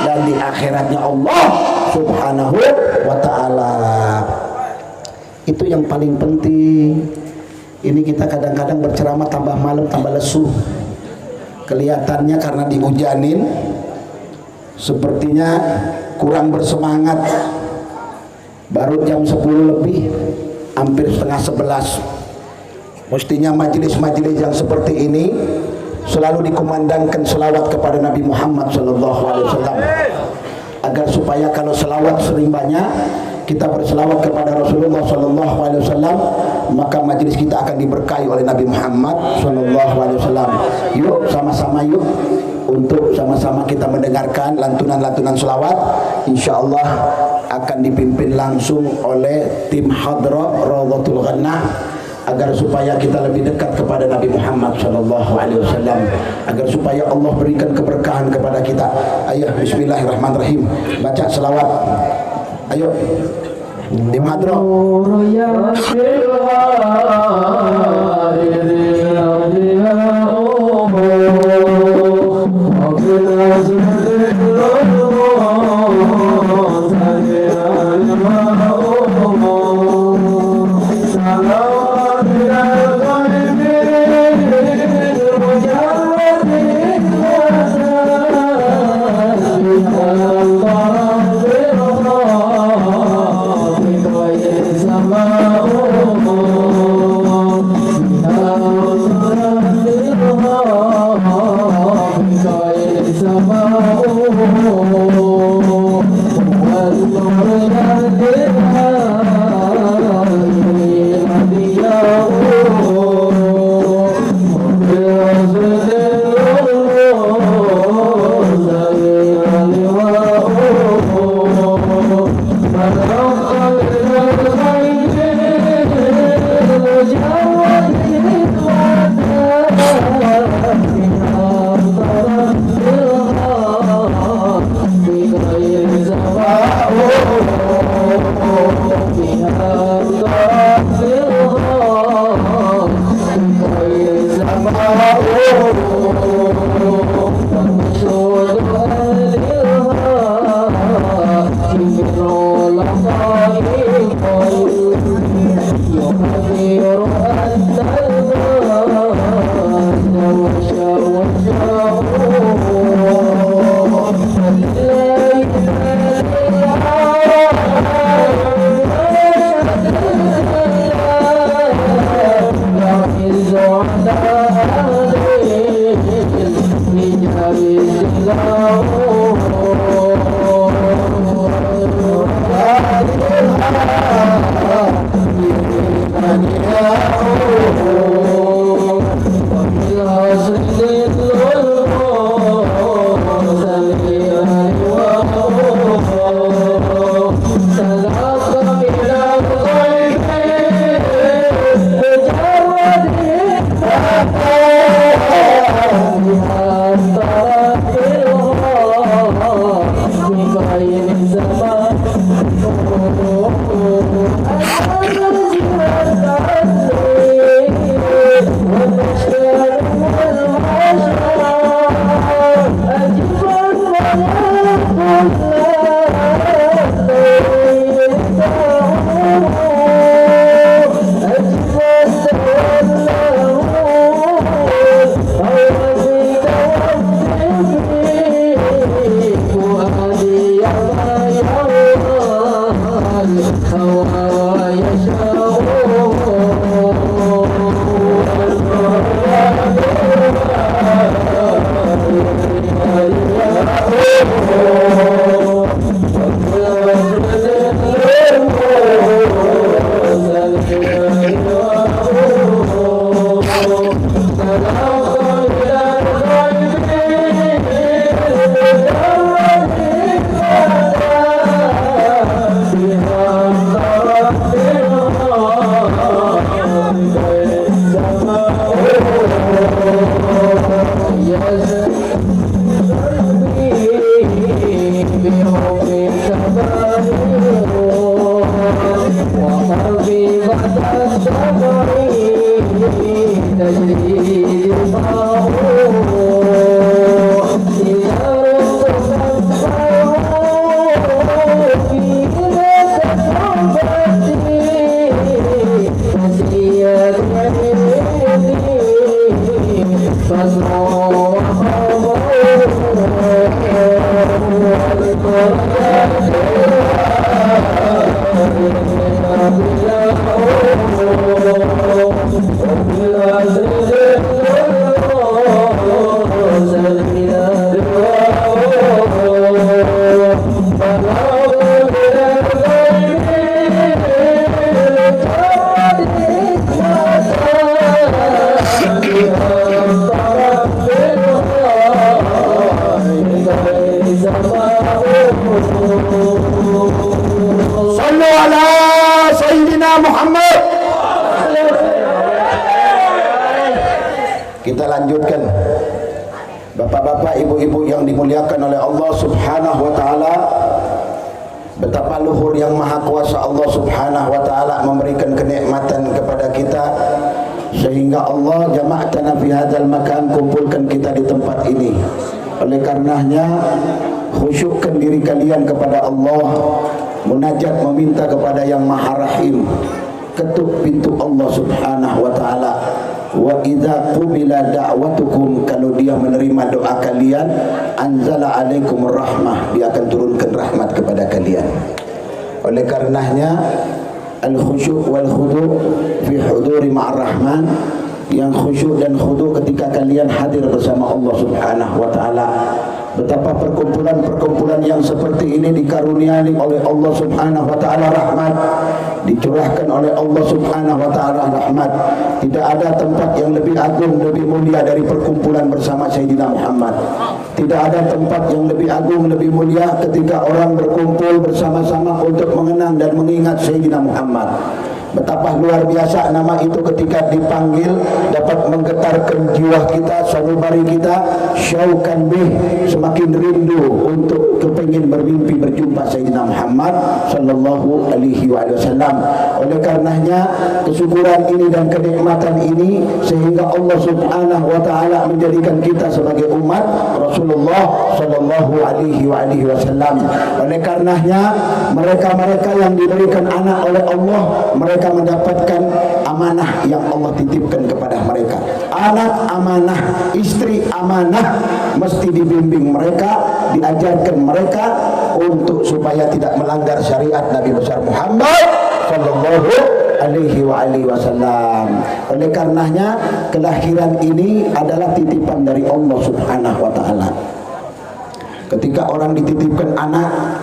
dan di akhiratnya Allah Subhanahu wa ta'ala. Itu yang paling penting. Ini kita kadang-kadang berceramah tambah malam tambah lesu. Kelihatannya karena dihujanin, sepertinya kurang bersemangat. Baru jam 10 lebih, hampir setengah 11. Mestinya majelis-majelis yang seperti ini selalu dikumandangkan selawat kepada Nabi Muhammad SAW, agar supaya kalau selawat sering banyak, kita berselawat kepada Rasulullah SAW, maka majelis kita akan diberkahi oleh Nabi Muhammad SAW. Yuk sama-sama yuk, untuk sama-sama kita mendengarkan lantunan-lantunan selawat. Insya Allah akan dipimpin langsung oleh tim Hadrah Rawdatul Ghannah, agar supaya kita lebih dekat kepada Nabi Muhammad SAW, agar supaya Allah berikan keberkahan kepada kita. Ayo bismillahirrahmanirrahim, baca selawat. Ayo tim Hadrah. Kita lanjutkan. Bapak-bapak, ibu-ibu yang dimuliakan oleh Allah Subhanahu wa taala, betapa luhur yang maha kuasa Allah Subhanahu wa taala memberikan kenikmatan kepada kita sehingga Allah jama'tana fi hadzal makan, kumpulkan kita di tempat ini. Oleh karenanya khusyukkan diri kalian kepada Allah, munajat meminta kepada yang Maha Rahim, ketuk pintu Allah Subhanahu wa taala. Wa idza qubila da'watukum, kalau dia menerima doa kalian, anzala alaikum rahmah, dia akan turunkan rahmat kepada kalian. Oleh karenanya al khusyuk wal khudu fi huduri ma'ar rahman, yang khusyuk dan khudu ketika kalian hadir bersama Allah Subhanahu wa taala. Betapa perkumpulan-perkumpulan yang seperti ini dikaruniai oleh Allah Subhanahu wa taala rahmat, dicurahkan oleh Allah Subhanahu wa taala rahmat. Tidak ada tempat yang lebih agung, lebih mulia dari perkumpulan bersama Sayyidina Muhammad. Tidak ada tempat yang lebih agung, lebih mulia ketika orang berkumpul bersama-sama untuk mengenang dan mengingat Sayyidina Muhammad. Betapa luar biasa nama itu ketika dipanggil dapat menggetarkan jiwa kita, sanubari kita, syaukan bih, semakin rindu untuk kepingin bermimpi berjumpa Sayyidina Muhammad sallallahu alaihi wasallam. Oleh karenanya kesyukuran ini dan kenikmatan ini sehingga Allah Subhanahu wa taala menjadikan kita sebagai umat Rasulullah sallallahu alaihi wasallam. Oleh karenanya mereka-mereka yang diberikan anak oleh Allah, mereka mendapatkan amanah yang Allah titipkan kepada mereka. Anak amanah, istri amanah, mesti dibimbing mereka, diajarkan mereka untuk supaya tidak melanggar syariat Nabi besar Muhammad sallallahu alaihi wasallam. Oleh karenanya kelahiran ini adalah titipan dari Allah Subhanahu wa taala. Ketika orang dititipkan anak,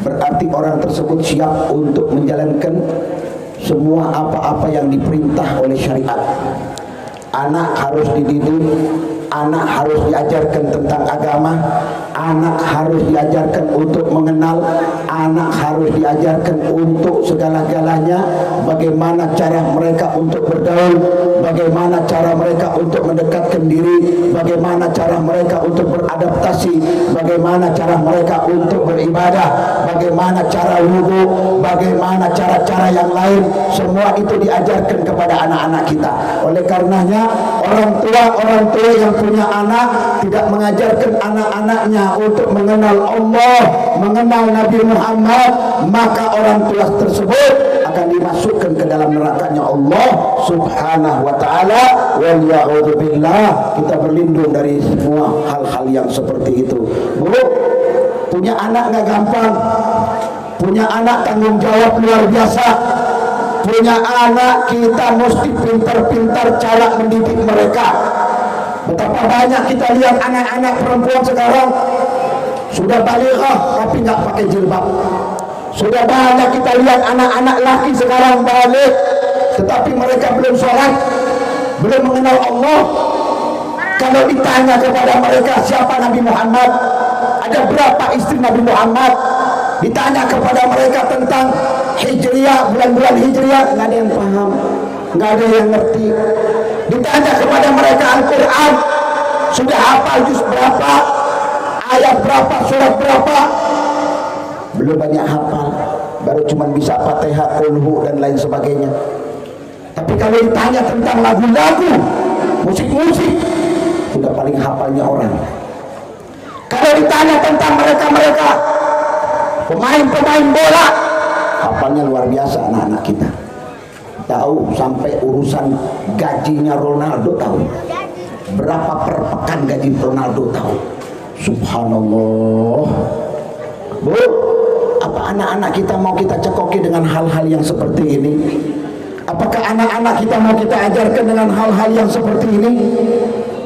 berarti orang tersebut siap untuk menjalankan semua apa-apa yang diperintah oleh syariat. Anak harus dididik, anak harus diajarkan tentang agama, anak harus diajarkan untuk mengenal, anak harus diajarkan untuk segala-galanya, bagaimana cara mereka untuk bergaul, bagaimana cara mereka untuk mendekatkan diri, bagaimana cara mereka untuk beradaptasi, bagaimana cara mereka untuk beribadah, bagaimana cara wudhu, bagaimana cara-cara yang lain. Semua itu diajarkan kepada anak-anak kita. Oleh karenanya orang tua yang punya anak tidak mengajarkan anak-anaknya untuk mengenal Allah, mengenal Nabi Muhammad, maka orang tua tersebut akan dimasukkan ke dalam nerakanya Allah Subhanahu wa taala. Wal ya'udzubillah, kita berlindung dari semua hal-hal yang seperti itu. Bu, punya anak nggak gampang. Punya anak tanggung jawab luar biasa. Punya anak kita mesti pintar-pintar cara mendidik mereka. Betapa banyak kita lihat anak-anak perempuan sekarang sudah balighah tapi nggak pakai jilbab. Sudah banyak kita lihat anak-anak laki sekarang balik tetapi mereka belum sholat, belum mengenal Allah. Kalau ditanya kepada mereka siapa Nabi Muhammad, ada berapa istri Nabi Muhammad, ditanya kepada mereka tentang Hijriyah, bulan-bulan Hijriyah, nggak ada yang paham, nggak ada yang ngerti. Ditanya kepada mereka Al-Quran, sudah hafal juz berapa, ayat berapa, surat berapa, belum banyak hafal, baru cuma bisa Fatihah, Qulhu dan lain sebagainya. Tapi kalau ditanya tentang lagu-lagu, musik-musik, sudah paling hafalnya orang. Kalau ditanya tentang mereka-mereka pemain-pemain bola, hafalnya luar biasa anak-anak kita. Tahu sampai urusan gajinya Ronaldo, tahu berapa per pekan gaji Ronaldo, tahu. Subhanallah. Bu, apa anak-anak kita mau kita cekoki dengan hal-hal yang seperti ini? Apakah anak-anak kita mau kita ajarkan dengan hal-hal yang seperti ini?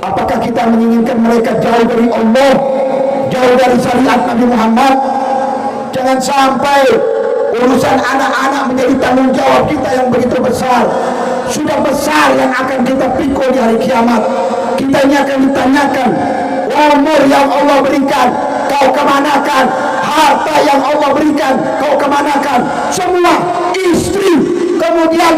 Apakah kita menginginkan mereka jauh dari Allah, jauh dari syariat Nabi Muhammad? Jangan sampai urusan anak-anak menjadi tanggung jawab kita yang begitu besar. Sudah besar yang akan kita pikul di hari kiamat. Kita ini akan ditanyakan, umur yang Allah berikan kau kemanakan, harta yang Allah berikan kau kemanakan, semua, istri, kemudian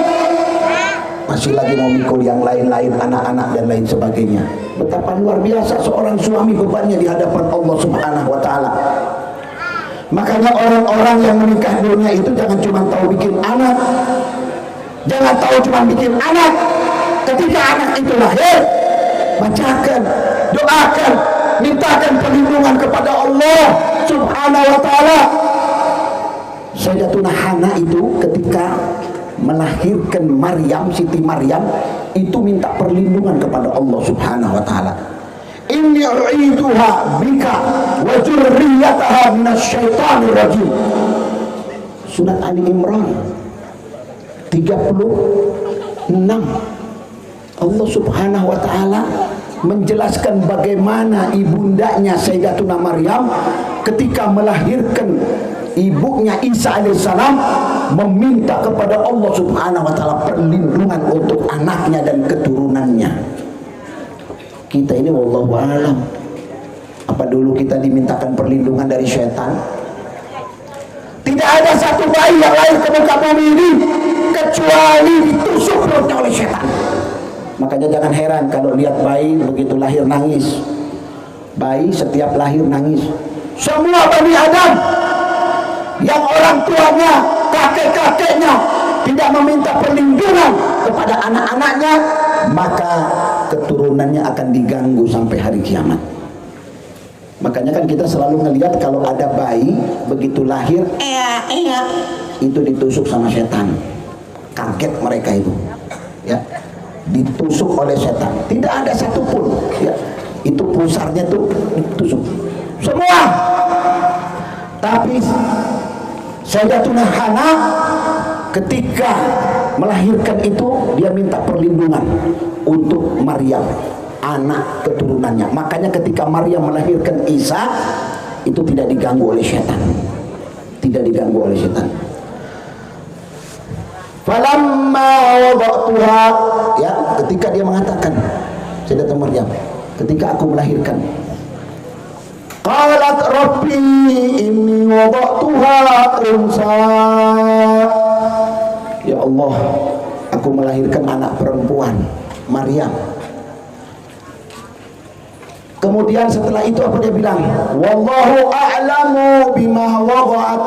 masih lagi mau mikul yang lain-lain, anak-anak dan lain sebagainya. Betapa luar biasa seorang suami bebannya di hadapan Allah Subhanahu wa taala. Makanya orang-orang yang menikah dunia itu jangan cuma tahu bikin anak, jangan tahu cuma bikin anak. Ketika anak itu lahir, bacakan, doakan, mintakan perlindungan kepada Allah Subhanahu wa taala. Sayyidatuna Hana itu ketika melahirkan Maryam, Siti Maryam, itu minta perlindungan kepada Allah Subhanahu wa taala. Inni u'iduha bika wa dzurriyyataha minasyaitonir rajim. Surat Ali Imran 36. Allah Subhanahu wa taala menjelaskan bagaimana ibundanya Sayyidatuna Maryam ketika melahirkan ibunya Isa alaihissalam meminta kepada Allah Subhanahu wa taala perlindungan untuk anaknya dan keturunannya. Kita ini wallahu a'lam, apa dulu kita dimintakan perlindungan dari syaitan? Tidak ada satu bayi yang lahir ke muka bumi ini kecuali ditusuk perutnya oleh setan. Makanya jangan heran kalau lihat bayi begitu lahir nangis. Bayi setiap lahir nangis. Semua Bani Adam yang orang tuanya, kakek-kakeknya tidak meminta perlindungan kepada anak-anaknya, maka keturunannya akan diganggu sampai hari kiamat. Makanya kan kita selalu ngelihat kalau ada bayi begitu lahir, itu ditusuk sama setan. Kaget mereka itu, ya, ditusuk oleh setan. Tidak ada satupun, ya, itu pusarnya tuh ditusuk semua. Tapi Sayyidatuna Hana ketika melahirkan itu dia minta perlindungan untuk Maryam, anak keturunannya. Makanya ketika Maryam melahirkan Isa itu tidak diganggu oleh setan. Tidak diganggu oleh setan. Falamma wada'tuha, ya, ketika dia mengatakan Sayyidatuna Maryam, ketika aku melahirkan, qalat rabbi inni wada'tuha unsa. Ya Allah, aku melahirkan anak perempuan, Maryam. Kemudian setelah itu apa dia bilang? Wallahu a'lamu bima wada'at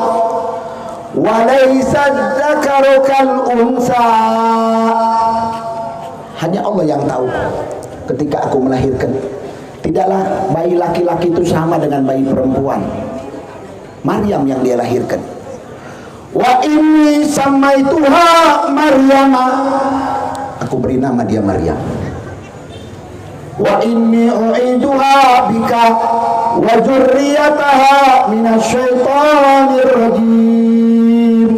wa laysa dzakaru kal unsa. Hanya Allah yang tahu ketika aku melahirkan. Tidaklah bayi laki-laki itu sama dengan bayi perempuan. Maryam yang dia lahirkan. Wa inni samaituha Maryama. Aku beri nama dia Maryam. Wa inni u'iduha bika wa dzurriyyataha minasyaitonir rajim.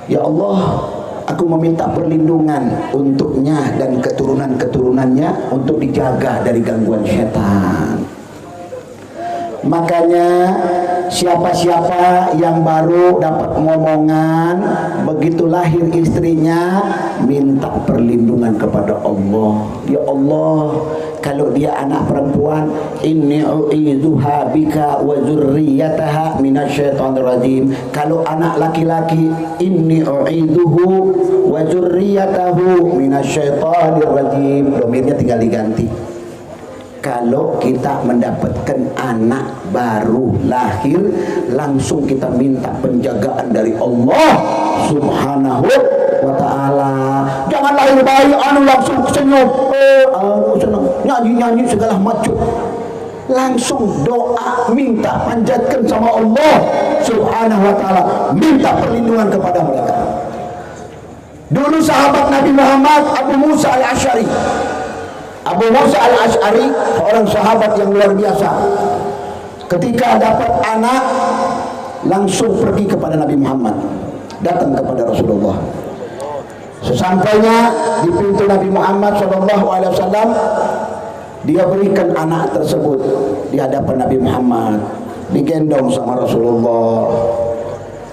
Ya Allah, aku meminta perlindungan untuknya dan keturunan-keturunannya untuk dijaga dari gangguan setan. Makanya siapa-siapa yang baru dapat ngomongan begitu lahir istrinya, minta perlindungan kepada Allah. Ya Allah, kalau dia anak perempuan, inni u'idzuha bika wa dzurriyyataha minasyaitonir rajim. Kalau anak laki-laki, inni u'idzuhu wa dzurriyyatahu minasyaitonir rajim. Domirnya tinggal diganti. Kalau kita mendapatkan anak baru lahir, langsung kita minta penjagaan dari Allah Subhanahu wa ta'ala. Jangan lahir bayi langsung senyum, senang, nyanyi-nyanyi segala macam. Langsung doa, minta panjatkan sama Allah Subhanahu wa ta'ala, minta perlindungan kepada mereka. Dulu sahabat Nabi Muhammad Abu Musa al-Asy'ari, Abu Musa al-Asy'ari seorang sahabat yang luar biasa. Ketika dapat anak, langsung pergi kepada Nabi Muhammad, datang kepada Rasulullah. Sesampainya di pintu Nabi Muhammad SAW, dia berikan anak tersebut di hadapan Nabi Muhammad, digendong sama Rasulullah.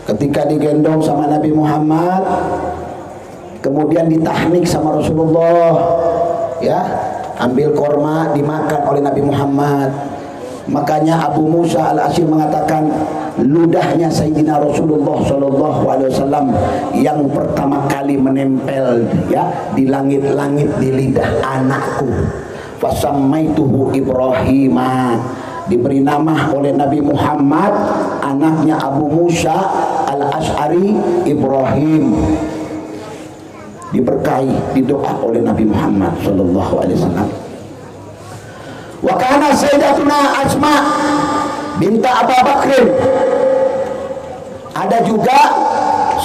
Ketika digendong sama Nabi Muhammad, kemudian ditahnik sama Rasulullah, ya, ambil korma dimakan oleh Nabi Muhammad. Makanya Abu Musa al-Asy'ari mengatakan, ludahnya Sayyidina Rasulullah SAW yang pertama kali menempel, ya, di langit-langit di lidah anakku. Fasammaituhu Ibrahima, diberi nama oleh Nabi Muhammad anaknya Abu Musa al-Asy'ari Ibrahim. Diberkahi, didoa oleh Nabi Muhammad SAW. Wa kana Sayyidatuna Asma binta Abu Bakr. Ada juga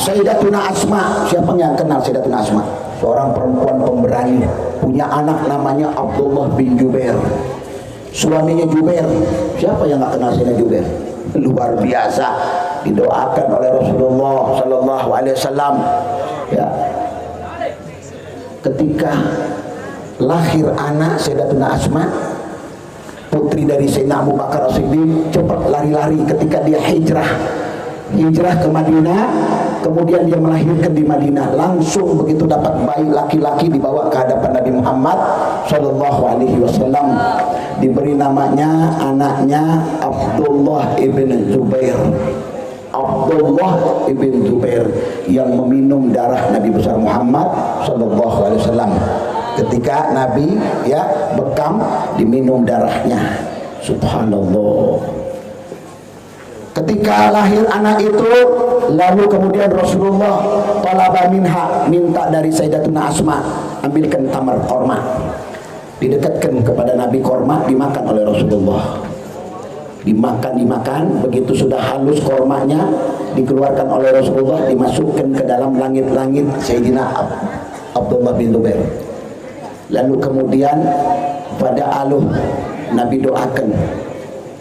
Sayyidatuna Asma. Siapa yang kenal Sayyidatuna Asma? Seorang perempuan pemberani, punya anak namanya Abdullah bin Jubair. Suaminya Jubair. Siapa yang nggak kenal Sayyidina Jubair? Luar biasa, didoakan oleh Rasulullah SAW. Ya, ketika lahir anak Sayyidatuna Asma, putri dari Sayyidina Abu Bakar As-Siddiq, cepat lari-lari ketika dia hijrah ke Madinah. Kemudian dia melahirkan di Madinah. Langsung begitu dapat bayi laki-laki dibawa ke hadapan Nabi Muhammad SAW. Diberi namanya anaknya Abdullah ibn Zubair. Abdullah ibn Zubair yang meminum darah Nabi besar Muhammad sallallahu alaihi wasallam. Ketika Nabi ya bekam, diminum darahnya. Subhanallah. Ketika lahir anak itu, lalu kemudian Rasulullah talaba minha, minta dari Sayyidatuna Asma, ambilkan tamar korma. Didekatkan kepada Nabi korma, dimakan oleh Rasulullah. Dimakan, begitu sudah halus kormanya, dikeluarkan oleh Rasulullah, dimasukkan ke dalam langit-langit Sayyidina Abdullah bin Zubair. Lalu kemudian pada aluh Nabi doakan,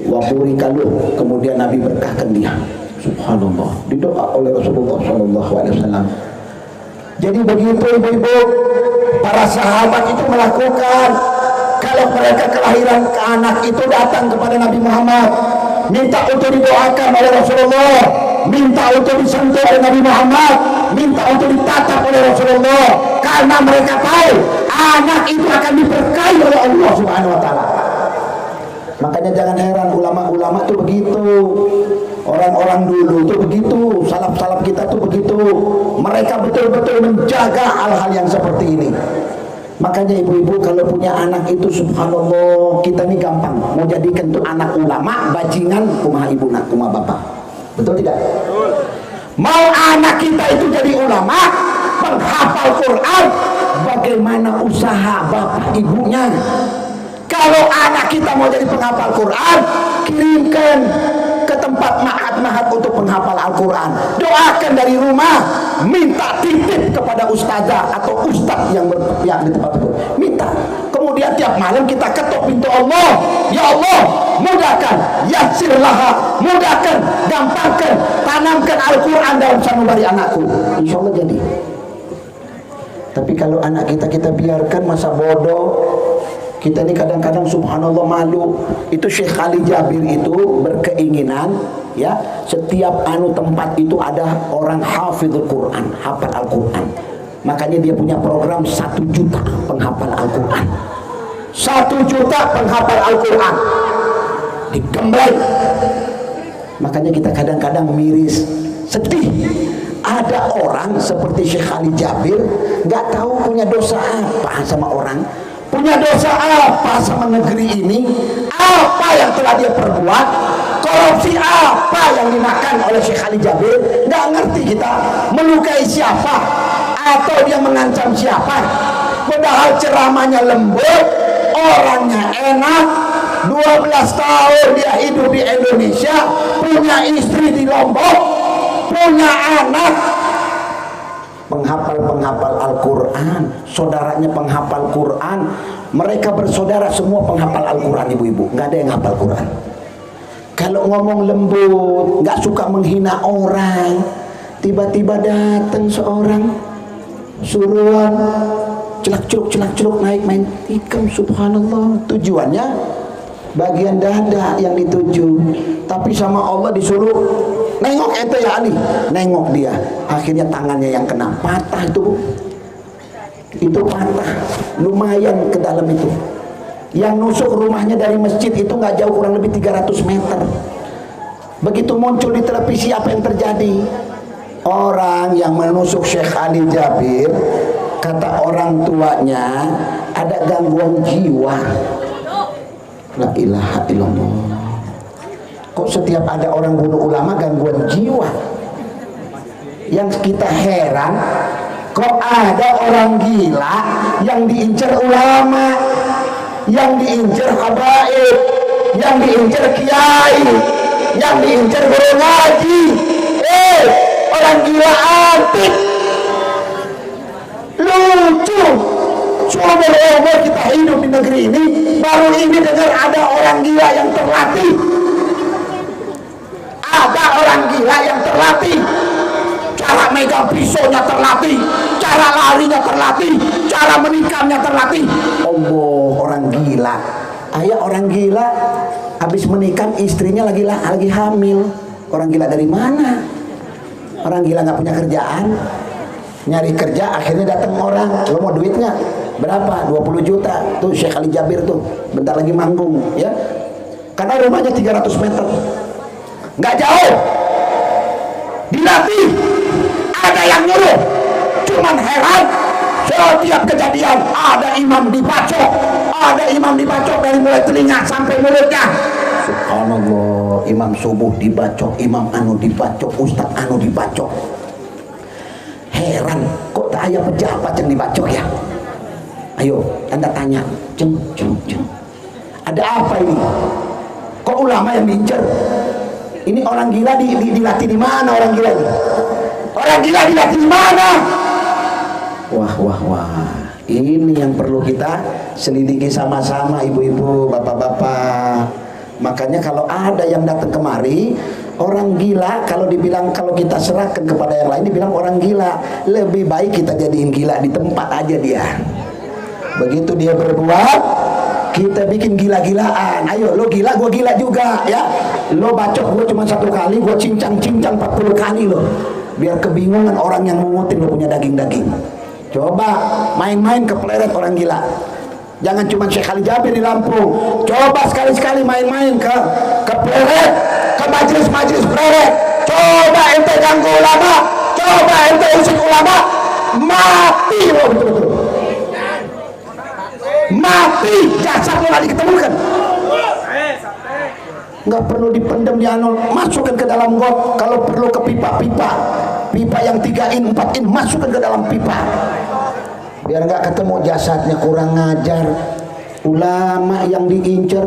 waburi kaluh, kemudian Nabi berkahkan dia. Subhanallah, didoa oleh Rasulullah sallallahu alaihi wasallam. Jadi begitu ibu-ibu, para sahabat itu melakukan. Kalau mereka kelahiran ke anak itu datang kepada Nabi Muhammad, minta untuk didoakan oleh Rasulullah, minta untuk disentuh oleh Nabi Muhammad, minta untuk ditatap oleh Rasulullah, karena mereka tahu anak itu akan diberkahi oleh Allah Subhanahu wa taala. Makanya jangan heran ulama-ulama tuh begitu, orang-orang dulu tuh begitu, salaf-salaf kita tuh begitu, mereka betul-betul menjaga hal-hal yang seperti ini. Makanya ibu-ibu kalau punya anak itu subhanallah, kita nih gampang mau jadikan tuh anak ulama, bajingan kumaha ibu nak kumaha bapak. Betul tidak? Betul. Mau anak kita itu jadi ulama, menghafal Quran, bagaimana usaha bapak ibunya? Kalau anak kita mau jadi penghafal Quran, kirimkan ke tempat ma'had-ma'had untuk penghafal Al-Quran. Doakan dari rumah, minta titip kepada ustazah atau ustaz yang berpihak di tempat itu. Minta. Kemudian tiap malam kita ketuk pintu Allah. Ya Allah, mudahkan, yassirlaha, mudahkan, gampangkan, tanamkan Al-Quran dalam sanubari anakku. Insya Allah jadi. Tapi kalau anak kita biarkan masa bodoh, kita ini kadang-kadang subhanallah malu. Itu Syekh Ali Jabir itu berkeinginan ya, setiap tempat itu ada orang hafizul Quran, hafal Al-Quran. Makanya dia punya program 1 juta penghafal Al-Quran. 1 juta penghafal Al-Quran digembleng. Makanya kita kadang-kadang miris, sedih. Ada orang seperti Syekh Ali Jabir nggak tahu punya dosa apa sama orang, punya dosa apa sama negeri ini, apa yang telah dia perbuat, korupsi apa yang dimakan oleh Syekh Ali Jabir, nggak ngerti kita, melukai siapa atau dia mengancam siapa. Padahal ceramahnya lembut, orangnya enak, 12 tahun dia hidup di Indonesia, punya istri di Lombok, punya anak, penghafal Al-Quran, saudaranya penghafal Quran, mereka bersaudara semua penghafal Al-Quran ibu-ibu, nggak ada yang hafal Quran. Kalau ngomong lembut, nggak suka menghina orang, tiba-tiba datang seorang suruhan celak-celuk naik main tikam, subhanallah. Tujuannya bagian dada yang dituju, tapi sama Allah disuruh nengok ente ya Ali, nengok dia, akhirnya tangannya yang kena, patah itu patah, lumayan ke dalam itu. Yang nusuk rumahnya dari masjid itu nggak jauh, kurang lebih 300 meter. Begitu muncul di televisi apa yang terjadi? Orang yang menusuk Syekh Ali Jabir, kata orang tuanya ada gangguan jiwa. La ilaha illallah. Kok setiap ada orang bunuh ulama gangguan jiwa? Yang kita heran, kok ada orang gila yang diincar ulama, yang diincar habaib, yang diincar kiai, yang diincar guru ngaji. Orang gila antik, lucu. Seumur umur kita hidup di negeri ini, baru ini dengar ada orang gila yang terlatih. Ada orang gila yang terlatih, cara megang pisaunya terlatih, cara larinya terlatih, cara menikamnya terlatih. Allah, orang gila. Ayah orang gila habis menikam istrinya lagi hamil. Orang gila dari mana? Orang gila nggak punya kerjaan, nyari kerja, akhirnya datang orang, lo mau duit nggak? Berapa? 20 juta. Tuh Syekh Ali Jabir tuh bentar lagi manggung ya, karena rumahnya 300 meter, nggak jauh. dilatih, ada yang nyuruh. Cuman heran, setiap kejadian ada imam dibacok dari mulai telinga sampai mulutnya. Subhanallah, imam subuh dibacok, imam anu dibacok, ustaz anu dibacok. Heran, kok tak ada pejabat yang dibacok ya? Ayo, Anda tanya, ceng. Ada apa ini? Kok ulama yang diincar? Ini orang gila dilatih di mana orang gila ini? Orang gila dilatih di mana? Wah. Ini yang perlu kita selidiki sama-sama, ibu-ibu, bapak-bapak. Makanya kalau ada yang datang kemari, orang gila, kalau dibilang, kalau kita serahkan kepada yang lain dibilang orang gila. Lebih baik kita jadiin gila di tempat aja dia. Begitu dia berbuat, kita bikin gila-gilaan. Ayo, lo gila, gue gila juga ya. Lo bacok gue cuma 1 kali, gue cincang 40 kali lo. Biar kebingungan orang yang mengutin lo punya daging-daging. Coba main-main ke pleret orang gila. Jangan cuma Syekh Ali Jabir di Lampung. Coba sekali-sekali main-main ke pleret, ke majelis-majelis pleret. Coba ente ganggu ulama, coba ente usik ulama, mati lo betul-betul. Mati, jasadnya lagi diketemukan. Nggak perlu dipendam di anul, masukkan ke dalam got. Kalau perlu ke pipa yang 3 in 4 in, masukkan ke dalam pipa. Biar nggak ketemu jasadnya. Kurang ngajar. Ulama yang diincar,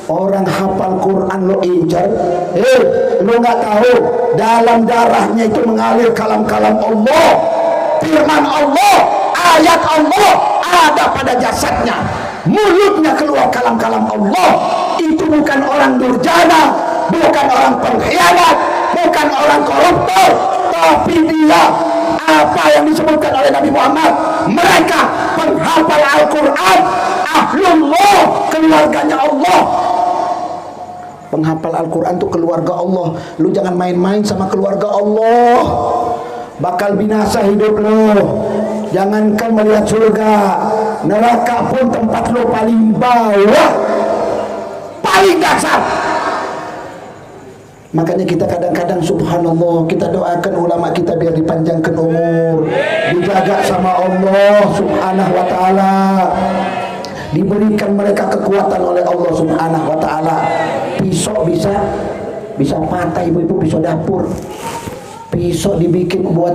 orang hafal Quran lo incar. Lo nggak tahu dalam darahnya itu mengalir kalam-kalam Allah, firman Allah, ayat Allah ada pada jasadnya. Mulutnya keluar kalam-kalam Allah. Itu bukan orang durjana, bukan orang pengkhianat, bukan orang koruptor, tapi dia apa yang disebutkan oleh Nabi Muhammad, mereka penghafal Al-Quran, ahlullah, keluarganya Allah. Penghafal Al-Quran itu keluarga Allah. Lu jangan main-main sama keluarga Allah, bakal binasa hidup lu. Jangankan melihat surga, neraka pun tempat lu paling bawah, paling dasar. Makanya kita kadang-kadang subhanallah, kita doakan ulama kita biar dipanjangkan umur, dijaga sama Allah subhanahu wa ta'ala, diberikan mereka kekuatan oleh Allah subhanahu wa ta'ala. Pisau bisa patah ibu-ibu, pisau dapur. Pisau dibikin buat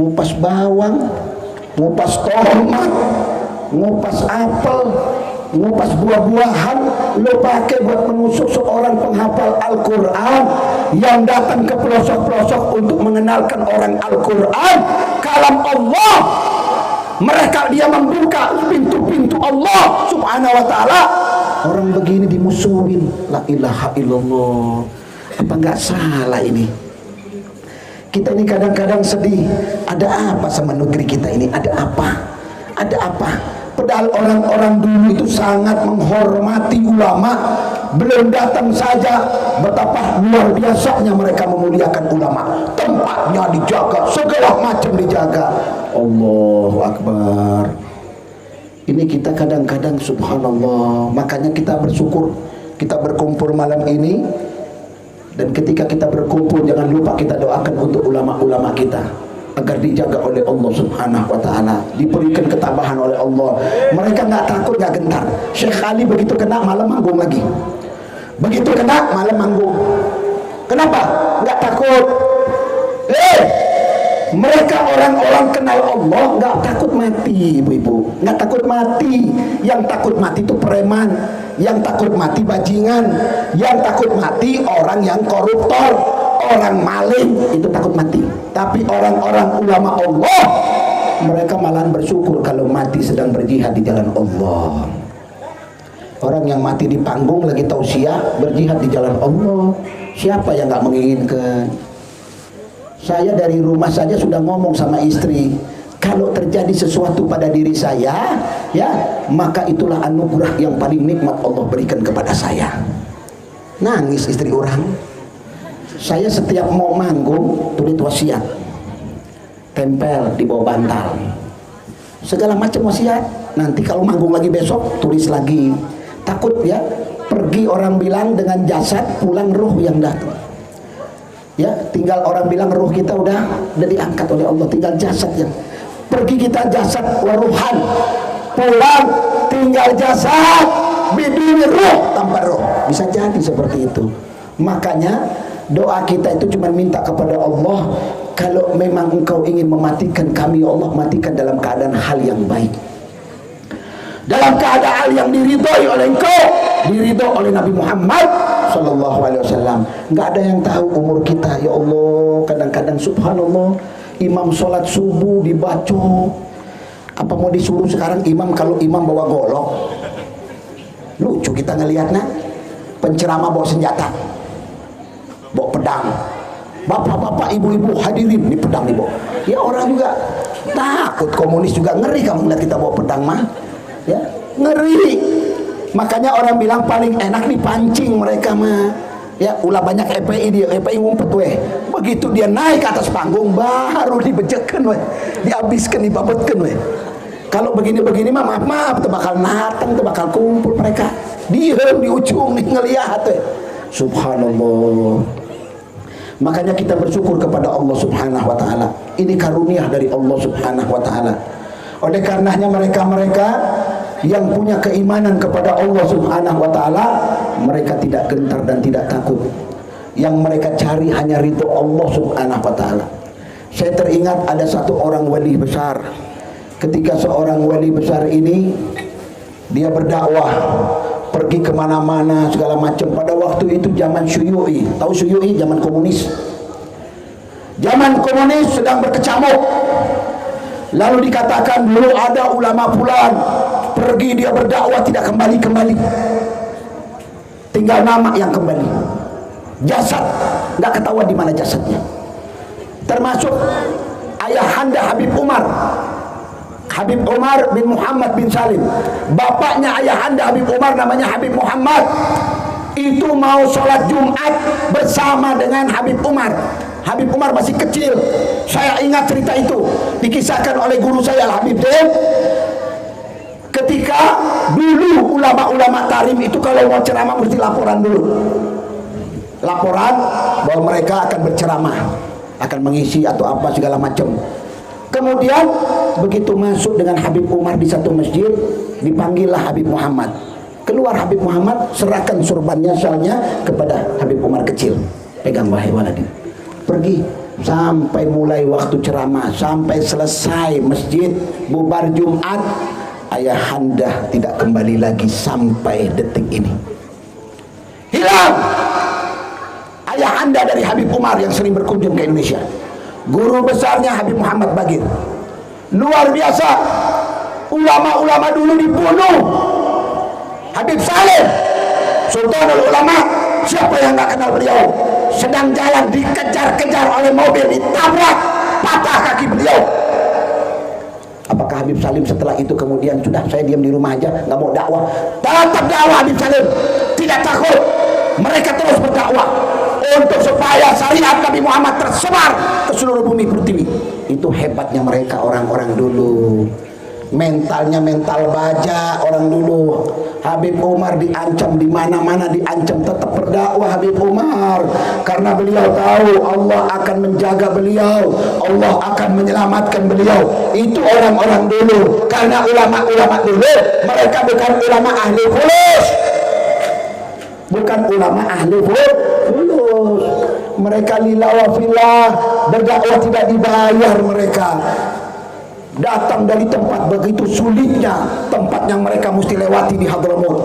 ngupas bawang, ngupas tomat, ngupas apel, ngupas buah-buahan. Lo pakai buat menusuk seorang penghafal Al-Quran yang datang ke pelosok-pelosok untuk mengenalkan orang Al-Quran, kalam Allah. Mereka dia membuka pintu-pintu Allah subhanahu wa ta'ala. Orang begini dimusuhin. La ilaha illallah. Apa nggak salah ini? Kita ini kadang-kadang sedih. Ada apa sama negeri kita ini? Ada apa? Ada apa? Padahal orang-orang dulu itu sangat menghormati ulama. Belum datang saja betapa luar biasanya mereka memuliakan ulama. Tempatnya dijaga, segala macam dijaga. Allahu Akbar. Ini kita kadang-kadang subhanallah. Makanya kita bersyukur kita berkumpul malam ini. Dan ketika kita berkumpul, jangan lupa kita doakan untuk ulama-ulama kita agar dijaga oleh Allah subhanahu wa ta'ala, diberikan ketabahan oleh Allah. Mereka nggak takut, nggak gentar. Syekh Ali begitu kena malam manggung lagi, begitu kena malam manggung. Kenapa? Nggak takut. Mereka orang-orang kenal Allah nggak takut mati, ibu-ibu, nggak takut mati. Yang takut mati itu preman, yang takut mati bajingan, yang takut mati orang yang koruptor, orang maling, itu takut mati. Tapi orang-orang ulama Allah, mereka malahan bersyukur kalau mati sedang berjihad di jalan Allah. Orang yang mati di panggung lagi tausiah berjihad di jalan Allah, siapa yang nggak menginginkan? Saya dari rumah saja sudah ngomong sama istri, kalau terjadi sesuatu pada diri saya, ya, maka itulah anugerah yang paling nikmat Allah berikan kepada saya. Nangis istri orang. Saya setiap mau manggung tulis wasiat, tempel di bawah bantal, segala macam wasiat. Nanti kalau manggung lagi besok tulis lagi. Takut ya, pergi orang bilang dengan jasad, pulang ruh yang datang. Ya, tinggal orang bilang ruh kita udah diangkat oleh Allah, tinggal jasad yang pergi kita jasad waruhan, pulang tinggal jasad biduni ruh tanpa ruh. Bisa jadi seperti itu. Makanya doa kita itu cuma minta kepada Allah, kalau memang engkau ingin mematikan kami ya Allah, matikan dalam keadaan hal yang baik, dalam keadaan yang diridhoi oleh engkau, diridhoi oleh Nabi Muhammad sallallahu alaihi wasallam. Enggak ada yang tahu umur kita ya Allah. Kadang-kadang subhanallah, imam sholat subuh dibaca, apa mau disuruh sekarang imam, kalau imam bawa golok lucu kita ngelihatnya. Penceramah bawa senjata, bawa pedang, bapak-bapak ibu-ibu hadirin, ini pedang nih bawa. Ya orang juga takut, komunis juga ngeri kamu lihat kita bawa pedang mah, ya ngeri. Makanya orang bilang paling enak dipancing mereka mah. Ya ulah banyak EPI, dia EPI ngumpet weh. Begitu dia naik ke atas panggung baru dibejekkan weh, dihabiskan, dibabetkan weh. Kalau begini-begini mah maaf-maaf tuh bakal natang, tuh bakal kumpul mereka. Diem di ujung nih ngelihat weh. Subhanallah. Makanya kita bersyukur kepada Allah Subhanahu wa taala. Ini karunia dari Allah Subhanahu wa taala. Oleh karenanya mereka-mereka yang punya keimanan kepada Allah Subhanahu wa taala, mereka tidak gentar dan tidak takut. Yang mereka cari hanya ridho Allah Subhanahu wa taala. Saya teringat ada satu orang wali besar. Ketika seorang wali besar ini dia berdakwah, pergi kemana-mana segala macam. Pada waktu itu zaman Syuyu'i, tahu Syuyu'i, zaman komunis. Zaman komunis sedang berkecamuk. Lalu dikatakan dulu ada ulama fulan, pergi dia berdakwah tidak kembali-kembali, tinggal nama yang kembali, jasad nggak ketahuan di mana jasadnya. Termasuk ayahanda Habib Umar, Habib Umar bin Muhammad bin Salim, bapaknya ayahanda Habib Umar namanya Habib Muhammad. Itu mau sholat Jumat bersama dengan Habib Umar. Habib Umar masih kecil. Saya ingat cerita itu dikisahkan oleh guru saya Al-Habib Dem. Ketika dulu ulama-ulama tarim itu kalau mau ceramah mesti laporan dulu, laporan bahwa mereka akan berceramah, akan mengisi atau apa segala macam. Kemudian begitu masuk dengan Habib Umar di satu masjid, dipanggillah Habib Muhammad. Keluar Habib Muhammad, serahkan surbannya, syalnya kepada Habib Umar kecil. Pegang wahai waladin. Pergi sampai mulai waktu ceramah sampai selesai masjid bubar Jumat, ayahanda tidak kembali lagi sampai detik ini. Hilang ayahanda dari Habib Umar yang sering berkunjung ke Indonesia. Guru besarnya Habib Muhammad Bagir. Luar biasa. Ulama-ulama dulu dibunuh. Habib Salim, Sultanul Ulama, siapa yang nggak kenal beliau? Sedang jalan dikejar-kejar oleh mobil, ditabrak, patah kaki beliau. Apakah Habib Salim setelah itu kemudian sudah saya diam di rumah aja, nggak mau dakwah? Tetap dakwah Habib Salim, tidak takut. Mereka terus berdakwah untuk supaya syariat Nabi Muhammad tersebar ke seluruh bumi pertiwi. Itu hebatnya mereka orang-orang dulu. Mentalnya mental baja orang dulu. Habib Umar diancam di mana-mana, diancam tetap berdakwah Habib Umar karena beliau tahu Allah akan menjaga beliau, Allah akan menyelamatkan beliau. Itu orang-orang dulu. Karena ulama-ulama dulu mereka bukan ulama ahli fulus, bukan ulama ahli fulus. Mereka lillah wa fillah, berdakwah tidak dibayar. Mereka datang dari tempat begitu sulitnya, tempat yang mereka mesti lewati di Hadramut.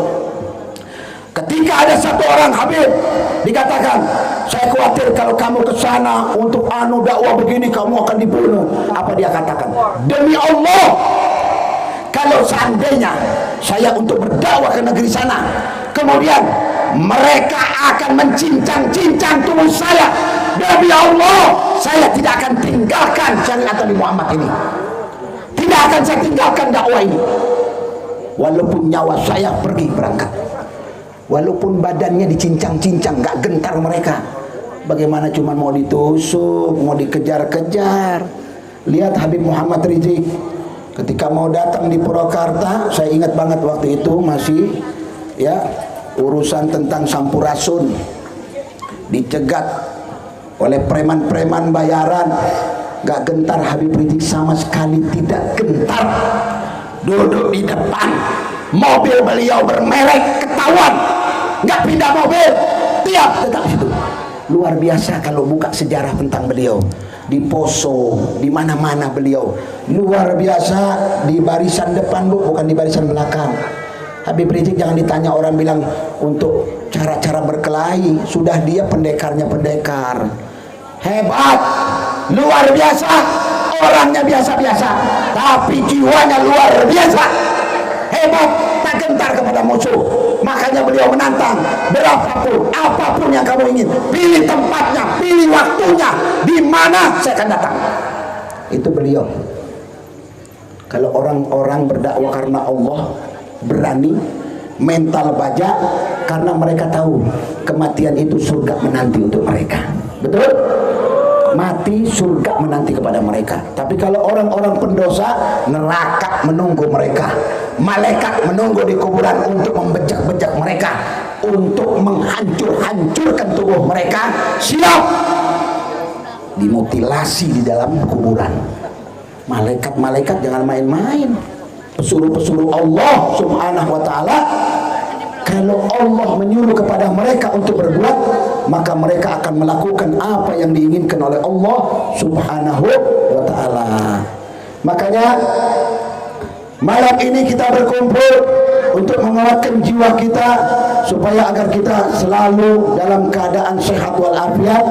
Ketika ada satu orang Habib dikatakan, saya khawatir kalau kamu ke sana untuk dakwah begini kamu akan dibunuh. Apa dia katakan? Demi Allah, kalau seandainya saya untuk berdakwah ke negeri sana, kemudian mereka akan mencincang-cincang tubuh saya, demi Allah saya tidak akan tinggalkan syariat Nabi Muhammad ini. Tidak akan saya tinggalkan dakwah ini. Walaupun nyawa saya pergi berangkat, walaupun badannya dicincang-cincang, gak gentar mereka. Bagaimana cuma mau ditusuk, mau dikejar-kejar. Lihat Habib Muhammad Rizik ketika mau datang di Purwakarta, saya ingat banget waktu itu masih ya urusan tentang sampurasun, dicegat oleh preman-preman bayaran. Gak gentar Habib Rizik, sama sekali tidak gentar. Duduk di depan mobil beliau bermerek ketahuan, gak pindah mobil, tetap situ. Luar biasa kalau buka sejarah tentang beliau. Di Poso, di mana-mana beliau luar biasa. Di barisan depan Bu, bukan di barisan belakang. Habib Rizik jangan ditanya orang bilang untuk cara-cara berkelahi, sudah dia pendekarnya pendekar. Hebat, luar biasa. Orangnya biasa-biasa, tapi jiwanya luar biasa. Hebat, tak gentar kepada musuh. Makanya beliau menantang, berapapun, apapun yang kamu ingin, pilih tempatnya, pilih waktunya, di mana saya akan datang. Itu beliau. Kalau orang-orang berdakwah karena Allah, berani, mental baja, karena mereka tahu kematian itu surga menanti untuk mereka. Betul? Mati surga menanti kepada mereka. Tapi kalau orang-orang pendosa, neraka menunggu mereka, malaikat menunggu di kuburan untuk membejak-bejak mereka, untuk menghancur-hancurkan tubuh mereka. Siap dimutilasi di dalam kuburan. Malaikat-malaikat jangan main-main. Pesuruh-pesuruh Allah subhanahu wa ta'ala, kalau Allah menyuruh kepada mereka untuk berbuat, maka mereka akan melakukan apa yang diinginkan oleh Allah subhanahu wa ta'ala. Makanya malam ini kita berkumpul untuk menguatkan jiwa kita, supaya agar kita selalu dalam keadaan sehat walafiat.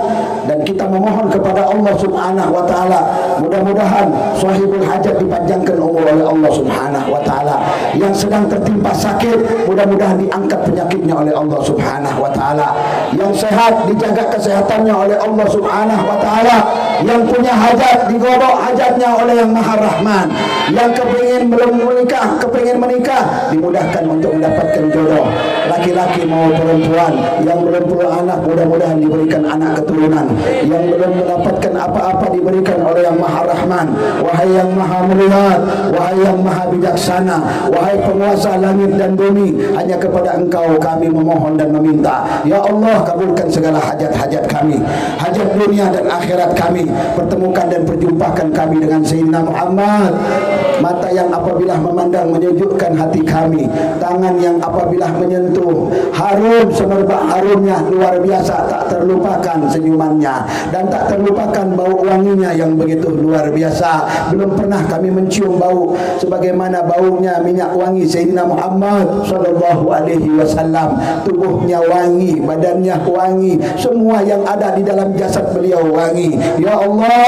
Dan kita memohon kepada Allah subhanahu wa ta'ala, mudah-mudahan sahibul hajat dipanjangkan umur oleh Allah subhanahu wa ta'ala. Yang sedang tertimpa sakit, mudah-mudahan diangkat penyakitnya oleh Allah subhanahu wa ta'ala. Yang sehat dijaga kesehatannya oleh Allah subhanahu wa ta'ala. Yang punya hajat digodok hajatnya oleh yang maha rahman. Yang kepingin belum menikah, kepingin menikah, dimudahkan untuk mendapatkan jodoh, laki-laki mau perempuan. Yang belum punya anak, mudah-mudahan diberikan anak keturunan. Yang belum mendapatkan apa-apa, diberikan oleh yang maha rahman. Wahai yang maha melihat, wahai yang maha bijaksana, wahai penguasa langit dan bumi, hanya kepada Engkau kami memohon dan meminta. Ya Allah, kabulkan segala hajat-hajat kami, hajat dunia dan akhirat kami. Pertemukan dan perjumpakan kami dengan Sayyidina Muhammad. Mata yang apabila memandang menyejukkan hati kami, tangan yang apabila menyentuh harum semerbak harumnya, luar biasa, tak terlupakan senyumannya, dan tak terlupakan bau wanginya yang begitu luar biasa. Belum pernah kami mencium bau sebagaimana baunya minyak wangi Sayyidina Muhammad sallallahu alaihi wasallam. Tubuhnya wangi, badannya wangi, semua yang ada di dalam jasad beliau wangi. Ya Allah,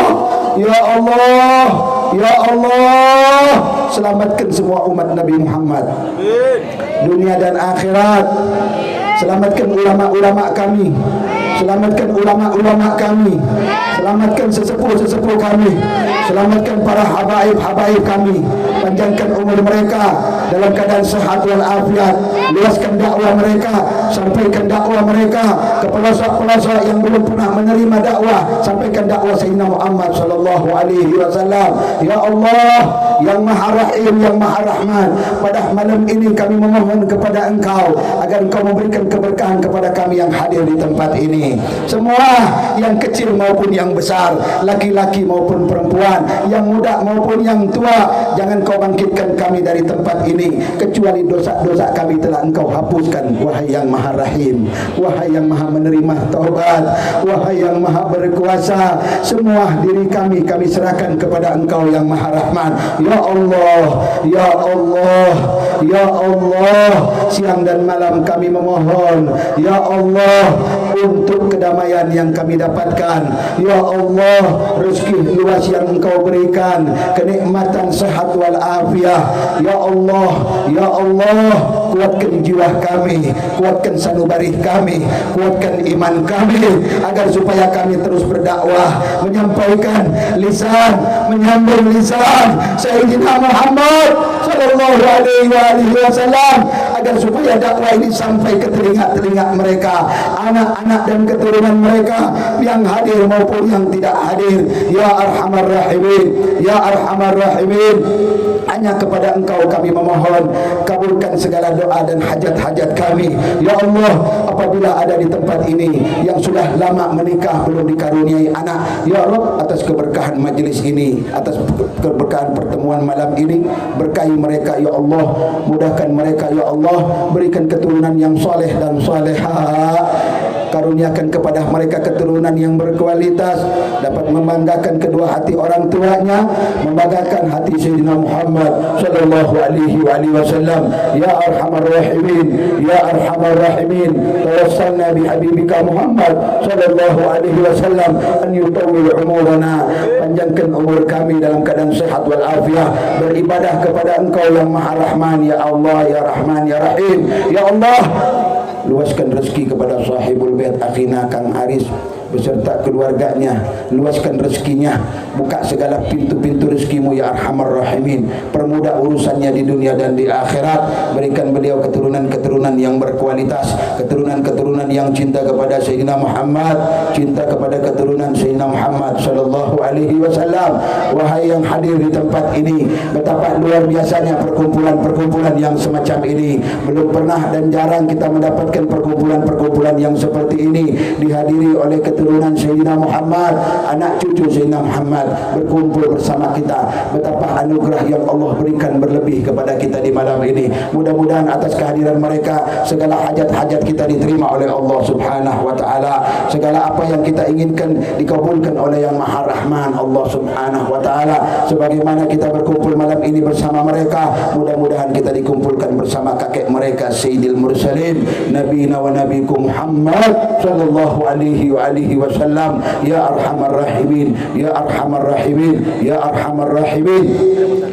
ya Allah, ya Allah, selamatkan semua umat Nabi Muhammad, dunia dan akhirat. Selamatkan ulama-ulama kami, selamatkan ulama-ulama kami, selamatkan sesepuh-sesepuh kami, selamatkan para habaib-habaib kami, panjangkan umur mereka dalam keadaan sehat walafiat, luaskan dakwah mereka, sampaikan dakwah mereka ke pelosok-pelosok yang belum pernah menerima dakwah, sampaikan dakwah Sayyidina Muhammad sallallahu alaihi wasallam. Ya Allah, yang maha rahim, yang maha rahman, pada malam ini kami memohon kepada Engkau agar Engkau memberikan keberkahan kepada kami yang hadir di tempat ini, semua yang kecil maupun yang besar, laki-laki maupun perempuan, yang muda maupun yang tua. Jangan Kau bangkitkan kami dari tempat ini kecuali dosa-dosa kami telah Engkau hapuskan. Wahai yang maha rahim, wahai yang maha menerima taubat, wahai yang maha berkuasa, semua diri kami serahkan kepada Engkau yang maha rahman. Ya Allah, ya Allah, ya Allah, siang dan malam kami memohon, ya Allah, untuk kedamaian yang kami dapatkan. Ya Allah, rezeki luas yang Engkau berikan, kenikmatan sehat walafiat. Ya Allah, ya Allah, kuatkan jiwa kami, kuatkan sanubari kami, kuatkan iman kami, agar supaya kami terus berdakwah, menyampaikan lisan, menyambung lisan Sayyidina Muhammad sallallahu alaihi wasallam, agar supaya dakwah ini sampai ke telinga-telinga mereka, anak-anak dan keturunan mereka yang hadir maupun yang tidak hadir. Ya Arhamar Rahimin, Ya Arhamar Rahimin, hanya kepada Engkau kami memohon, kabulkan segala doa dan hajat-hajat kami. Ya Allah, apabila ada di tempat ini yang sudah lama menikah belum dikaruniai anak, Ya Rabb, atas keberkahan majlis ini, atas keberkahan pertemuan malam ini, berkahi mereka Ya Allah, mudahkan mereka Ya Allah, berikan keturunan yang soleh dan solehah, karuniakan kepada mereka keturunan yang berkualitas, dapat membanggakan kedua hati orang tuanya, membanggakan hati Sayyidina Muhammad sallallahu alaihi wasallam. Ya Arhamar Rahimin, Ya Arhamar Rahimin, tawassalna bi habibika Muhammad sallallahu alaihi wasallam an yutawwil umurana, panjangkan umur kami dalam keadaan sehat wal afiah, beribadah kepada Engkau yang Maha Rahman. Ya Allah, Ya Rahman, Ya Rahim. Ya Allah, luaskan rezeki kepada sahibul bait akhina Kang Aris beserta keluarganya, luaskan rezekinya, buka segala pintu-pintu rezekimu Ya Arhamar Rahimin, permudah urusannya di dunia dan di akhirat, berikan beliau keturunan-keturunan yang berkualitas, keturunan-keturunan yang cinta kepada Sayyidina Muhammad, cinta kepada keturunan Sayyidina Muhammad sallallahu alaihi wasallam. Wahai yang hadir di tempat ini, betapa luar biasanya perkumpulan-perkumpulan yang semacam ini. Belum pernah dan jarang kita mendapatkan perkumpulan-perkumpulan yang seperti ini, dihadiri oleh keturunan Sayyidina Muhammad, anak cucu Sayyidina Muhammad berkumpul bersama kita. Betapa anugerah yang Allah berikan berlebih kepada kita di malam ini. Mudah-mudahan atas kehadiran mereka segala hajat-hajat kita diterima oleh Allah Subhanahu wa taala. Segala apa yang kita inginkan dikabulkan oleh Yang Maha Rahman Allah Subhanahu wa taala. Sebagaimana kita berkumpul malam ini bersama mereka, mudah-mudahan kita dikumpulkan bersama kakek mereka Sayyidil Mursalin Nabina wa Nabikum Muhammad sallallahu alaihi wasallam. Ya Arhamar Rahimin, Ya Arhamar Rahimin, Ya Arhamar Rahimin.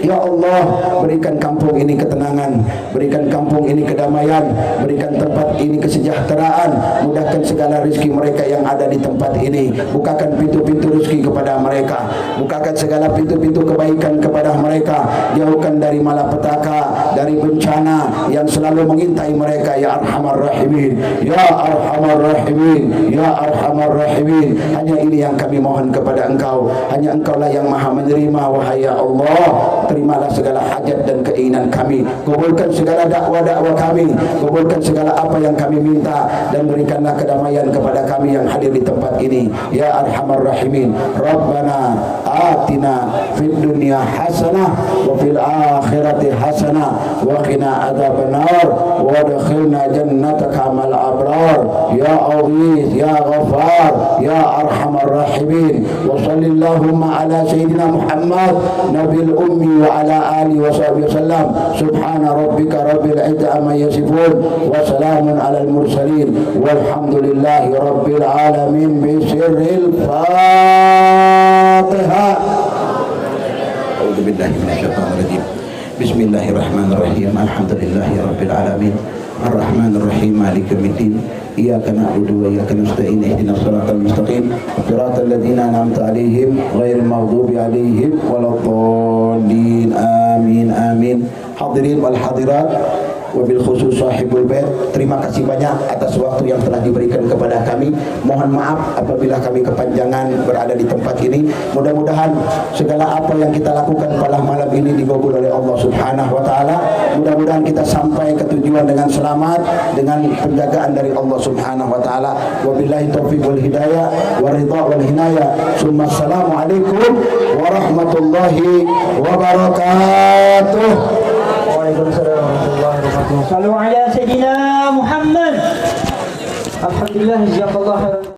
Ya Allah, berikan kampung ini ketenangan, berikan kampung ini kedamaian, berikan tempat ini kesejahteraan, mudahkan segala rezeki mereka yang ada di tempat ini, bukakan pintu-pintu rezeki kepada mereka, bukakan segala pintu-pintu kebaikan kepada mereka, jauhkan dari malapetaka, dari bencana yang selalu mengintai mereka. Ya Arhamar Rahimin, Ya Arhamar Rahimin, Ya Arhamar Rahimin. Hanya ini yang kami mohon kepada Engkau, hanya Engkaulah yang Maha menerima. Wahai Ya Allah, terimalah segala hajat dan keinginan kami, kabulkan segala dakwah-dakwah kami, kabulkan segala apa yang kami minta, dan berikanlah kedamaian kepada kami yang hadir di tempat ini. Ya Arhamar Rahimin. Rabbana atina fid dunya hasanah wa fil akhirati hasanah wa qina adzabannar wa adkhilna jannataka mal abrar. Ya Aziz, Ya Ghaffar, Ya Arhamar Rahimin. Wa sallallahu ala Sayyidina Muhammad Nabil Ummi wa ala alihi wa sahbihi wasallam. Subhana rabbika rabbil izzati amma yasifun wa salamun alal mursalin walhamdulillahi rabbil alamin. Bi sirril Fatihah. A'udzu billahi minasyaitonir rajim. Bismillahirrahmanirrahim. Alhamdulillahi rabbil alamin. Ar-Rahmanir Rahim. Maliki yaumiddin. Iyyaka na'budu wa iyyaka nasta'in. Ihdinas siratal mustaqim. Siratal ladzina an'amta 'alaihim ghairil maghdubi 'alaihim waladdallin. Amin amin. Hadirin wal hadirat, wabil khusus sahibul bait, terima kasih banyak atas waktu yang telah diberikan kepada kami. Mohon maaf apabila kami kepanjangan berada di tempat ini. Mudah-mudahan segala apa yang kita lakukan pada malam ini dikabul oleh Allah Subhanahu wa taala. Mudah-mudahan kita sampai ke tujuan dengan selamat, dengan penjagaan dari Allah Subhanahu wa taala. Wabillahi taufiq wal hidayah wa ridha wal hinayah. Summa assalamualaikum warahmatullahi wabarakatuh. Waalaikumsalam warahmatullahi wabarakatuh. Sallu ala Sayyidina Muhammad. Alhamdulillah, jazakallahu khairan.